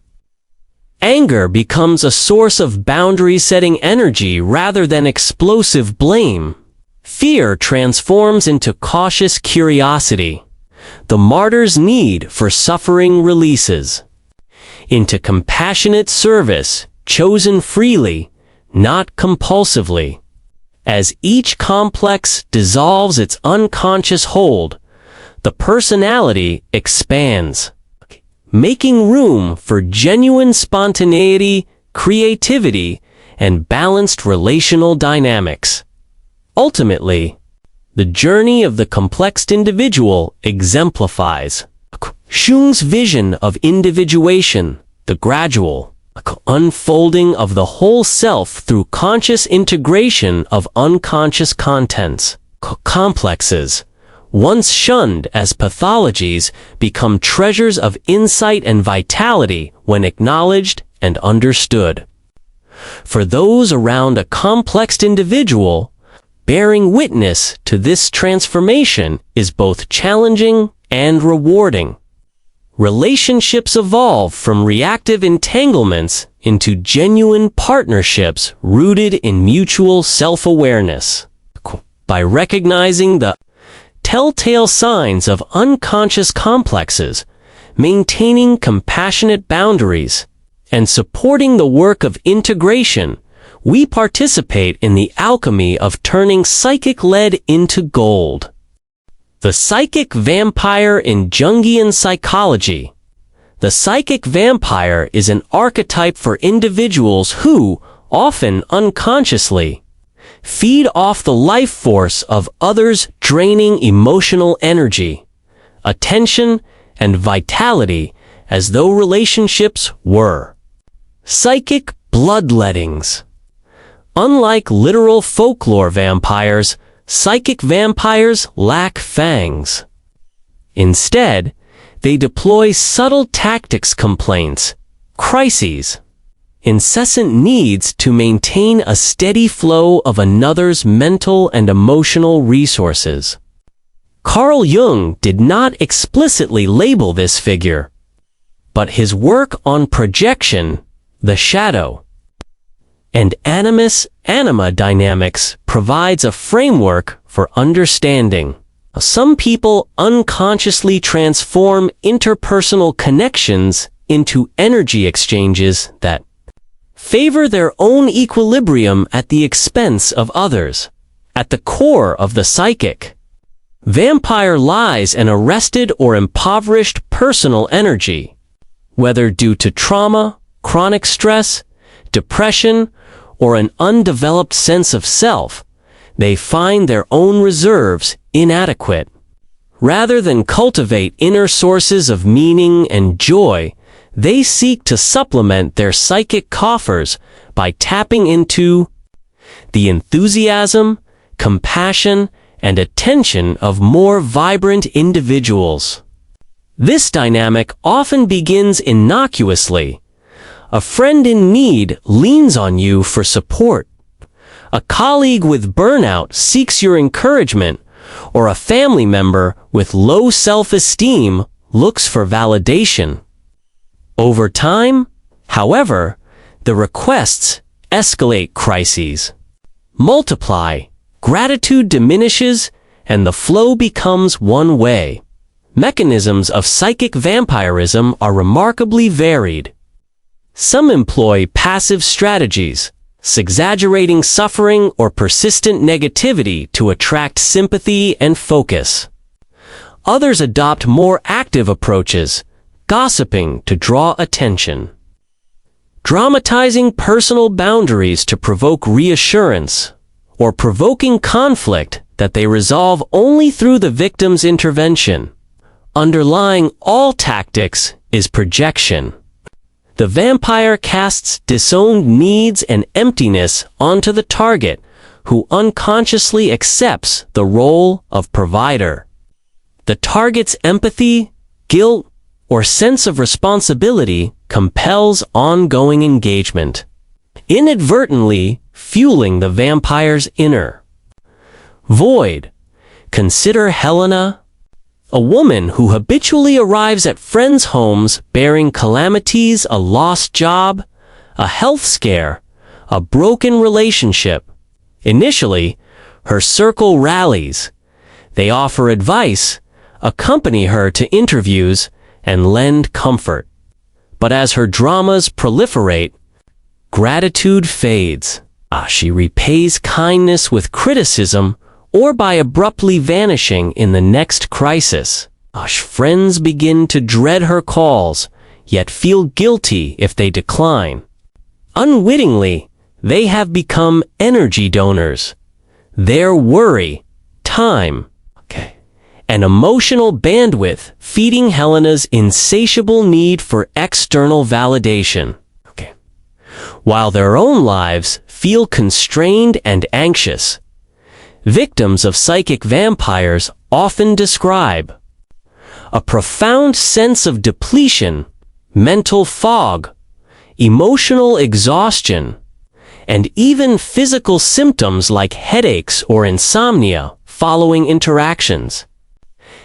Anger becomes a source of boundary-setting energy rather than explosive blame. Fear transforms into cautious curiosity. The martyr's need for suffering releases into compassionate service, chosen freely, not compulsively. As each complex dissolves its unconscious hold, the personality expands, making room for genuine spontaneity, creativity, and balanced relational dynamics. Ultimately, the journey of the complex individual exemplifies Jung's vision of individuation, the gradual unfolding of the whole self through conscious integration of unconscious contents. Complexes, once shunned as pathologies, become treasures of insight and vitality when acknowledged and understood. For those around a complex individual, bearing witness to this transformation is both challenging and rewarding. Relationships evolve from reactive entanglements into genuine partnerships rooted in mutual self-awareness. By recognizing the telltale signs of unconscious complexes, maintaining compassionate boundaries, and supporting the work of integration, we participate in the alchemy of turning psychic lead into gold. The psychic vampire in Jungian psychology. The psychic vampire is an archetype for individuals who, often unconsciously, feed off the life force of others, draining emotional energy, attention, and vitality as though relationships were psychic bloodlettings. Unlike literal folklore vampires, psychic vampires lack fangs. Instead, they deploy subtle tactics: complaints, crises, incessant needs to maintain a steady flow of another's mental and emotional resources. Carl Jung did not explicitly label this figure, but his work on projection, the shadow, and animus-anima dynamics provides a framework for understanding. Some people unconsciously transform interpersonal connections into energy exchanges that favor their own equilibrium at the expense of others. At the core of the psychic vampire lies an arrested or impoverished personal energy. Whether due to trauma, chronic stress, depression, or an undeveloped sense of self, they find their own reserves inadequate. Rather than cultivate inner sources of meaning and joy, they seek to supplement their psychic coffers by tapping into the enthusiasm, compassion, and attention of more vibrant individuals. This dynamic often begins innocuously. A friend in need leans on you for support. A colleague with burnout seeks your encouragement, or a family member with low self-esteem looks for validation. Over time, however, the requests escalate, crises multiply, gratitude diminishes, and the flow becomes one way. Mechanisms of psychic vampirism are remarkably varied. Some employ passive strategies, exaggerating suffering or persistent negativity to attract sympathy and focus. Others adopt more active approaches, gossiping to draw attention, dramatizing personal boundaries to provoke reassurance, or provoking conflict that they resolve only through the victim's intervention. Underlying all tactics is projection. The vampire casts disowned needs and emptiness onto the target, who unconsciously accepts the role of provider. The target's empathy, guilt, or sense of responsibility compels ongoing engagement, inadvertently fueling the vampire's inner void. Consider Helena, a woman who habitually arrives at friends' homes bearing calamities: a lost job, a health scare, a broken relationship. Initially, her circle rallies. They offer advice, accompany her to interviews, and lend comfort. But as her dramas proliferate, gratitude fades. She repays kindness with criticism or by abruptly vanishing in the next crisis. Friends begin to dread her calls, yet feel guilty if they decline. Unwittingly, they have become energy donors. Their worry, time, and emotional bandwidth feeding Helena's insatiable need for external validation. While their own lives feel constrained and anxious, victims of psychic vampires often describe a profound sense of depletion, mental fog, emotional exhaustion, and even physical symptoms like headaches or insomnia following interactions.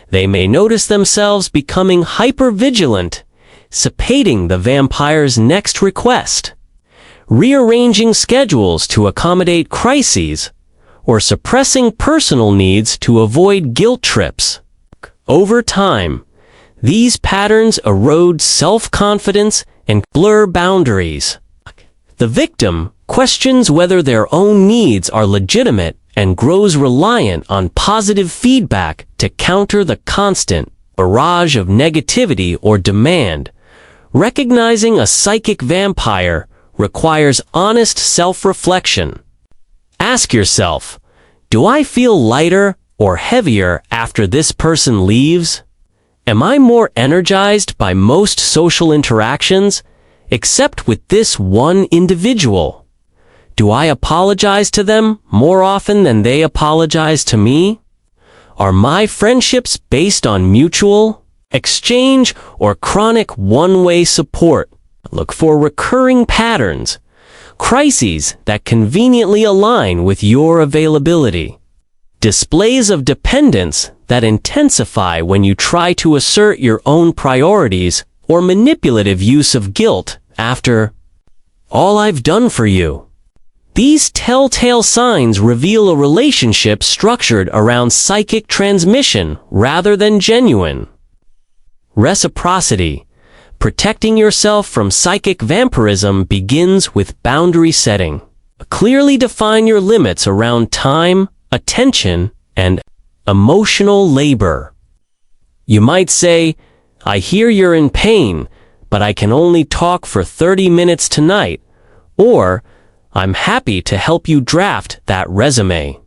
They may notice themselves becoming hypervigilant, anticipating the vampire's next request, rearranging schedules to accommodate crises, or suppressing personal needs to avoid guilt trips. Over time, these patterns erode self-confidence and blur boundaries. The victim questions whether their own needs are legitimate and grows reliant on positive feedback to counter the constant barrage of negativity or demand, Recognizing a psychic vampire requires honest self-reflection. Ask yourself, do I feel lighter or heavier after this person leaves? Am I more energized by most social interactions, except with this one individual? Do I apologize to them more often than they apologize to me? Are my friendships based on mutual exchange or chronic one-way support? Look for recurring patterns, crises that conveniently align with your availability, displays of dependence that intensify when you try to assert your own priorities, or manipulative use of guilt after all I've done for you. These telltale signs reveal a relationship structured around psychic transmission rather than genuine. Reciprocity. Protecting yourself from psychic vampirism begins with boundary setting. Clearly define your limits around time, attention, and emotional labor. You might say, I hear you're in pain, but I can only talk for 30 minutes tonight, or I'm happy to help you draft that resume,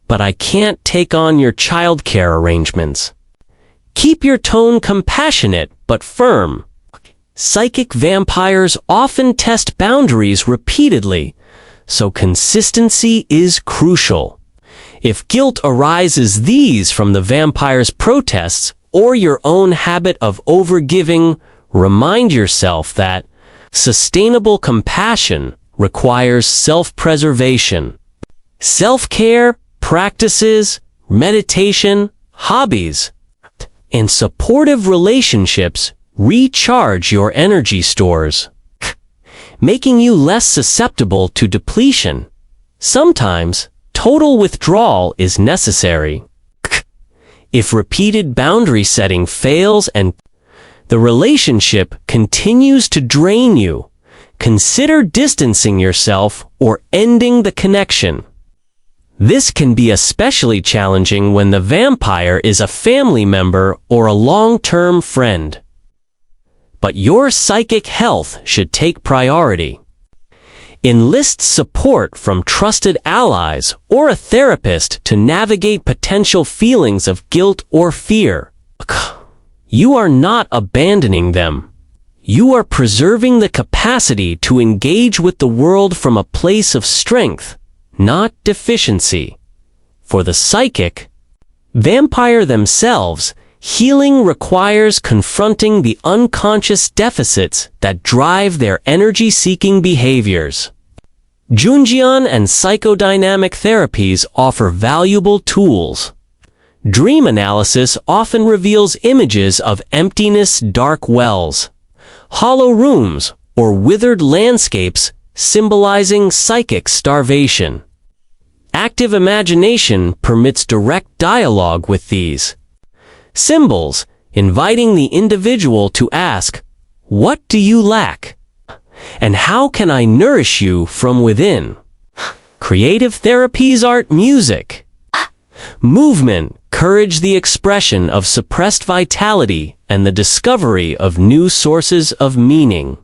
but I can't take on your childcare arrangements. Keep your tone compassionate but firm. Psychic vampires often test boundaries repeatedly, so consistency is crucial. If guilt arises these from the vampire's protests or your own habit of overgiving, remind yourself that sustainable compassion requires self-preservation. Self-care, practices, meditation, hobbies, and supportive relationships recharge your energy stores, making you less susceptible to depletion. Sometimes, total withdrawal is necessary. If repeated boundary setting fails and the relationship continues to drain you, consider distancing yourself or ending the connection. This can be especially challenging when the vampire is a family member or a long-term friend. But your psychic health should take priority. Enlist support from trusted allies or a therapist to navigate potential feelings of guilt or fear. You are not abandoning them. You are preserving the capacity to engage with the world from a place of strength, not deficiency. For the psychic vampire themselves, healing requires confronting the unconscious deficits that drive their energy-seeking behaviors. Jungian and psychodynamic therapies offer valuable tools. Dream analysis often reveals images of emptiness, dark wells, hollow rooms, or withered landscapes symbolizing psychic starvation. Active imagination permits direct dialogue with these symbols, inviting the individual to ask, "What do you lack? And how can I nourish you from within?" Creative therapies, art, music, movement, encourage the expression of suppressed vitality and the discovery of new sources of meaning.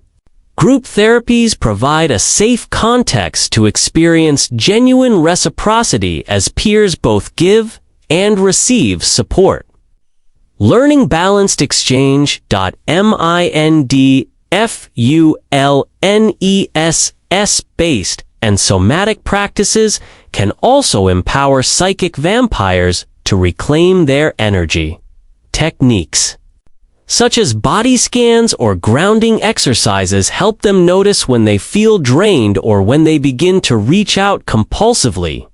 Group therapies provide a safe context to experience genuine reciprocity as peers both give and receive support. Learning balanced exchange. Mindfulness-based and somatic practices can also empower psychic vampires to reclaim their energy. Techniques such as body scans or grounding exercises help them notice when they feel drained or when they begin to reach out compulsively.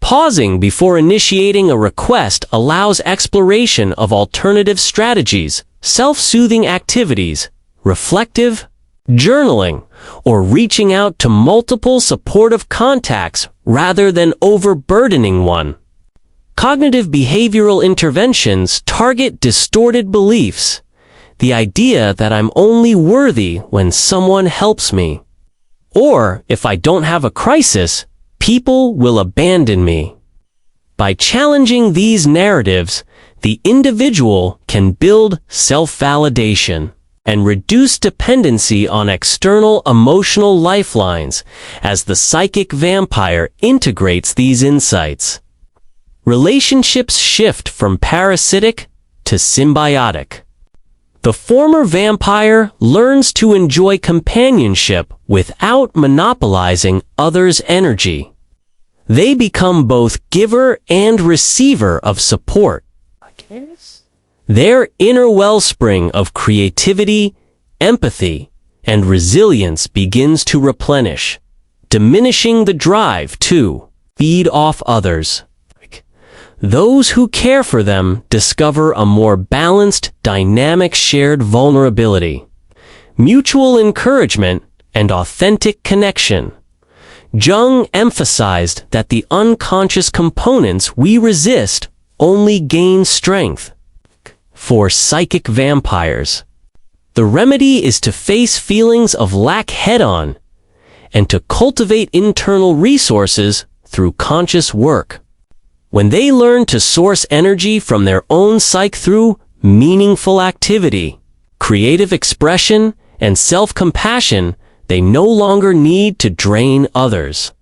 Pausing before initiating a request allows exploration of alternative strategies, self-soothing activities, reflective journaling, or reaching out to multiple supportive contacts rather than overburdening one. Cognitive behavioral interventions target distorted beliefs, the idea that I'm only worthy when someone helps me, or if I don't have a crisis, people will abandon me. By challenging these narratives, the individual can build self-validation. and reduce dependency on external emotional lifelines as the psychic vampire integrates these insights. Relationships shift from parasitic to symbiotic. The former vampire learns to enjoy companionship without monopolizing others' energy. They become both giver and receiver of support. Their inner wellspring of creativity, empathy, and resilience begins to replenish, diminishing the drive to feed off others. Those who care for them discover a more balanced, dynamic shared vulnerability, mutual encouragement, and authentic connection. Jung emphasized that the unconscious components we resist only gain strength. For psychic vampires, the remedy is to face feelings of lack head-on and to cultivate internal resources through conscious work. When they learn to source energy from their own psyche through meaningful activity, creative expression, and self-compassion, they no longer need to drain others.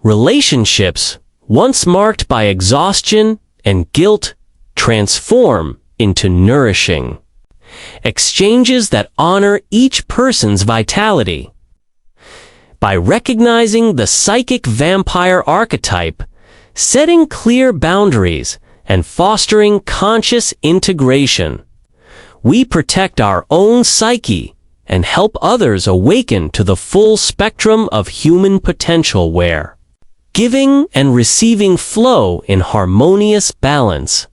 Relationships, once marked by exhaustion and guilt, transform into nourishing exchanges that honor each person's vitality. By recognizing the psychic vampire archetype, setting clear boundaries, and fostering conscious integration, we protect our own psyche and help others awaken to the full spectrum of human potential where giving and receiving flow in harmonious balance.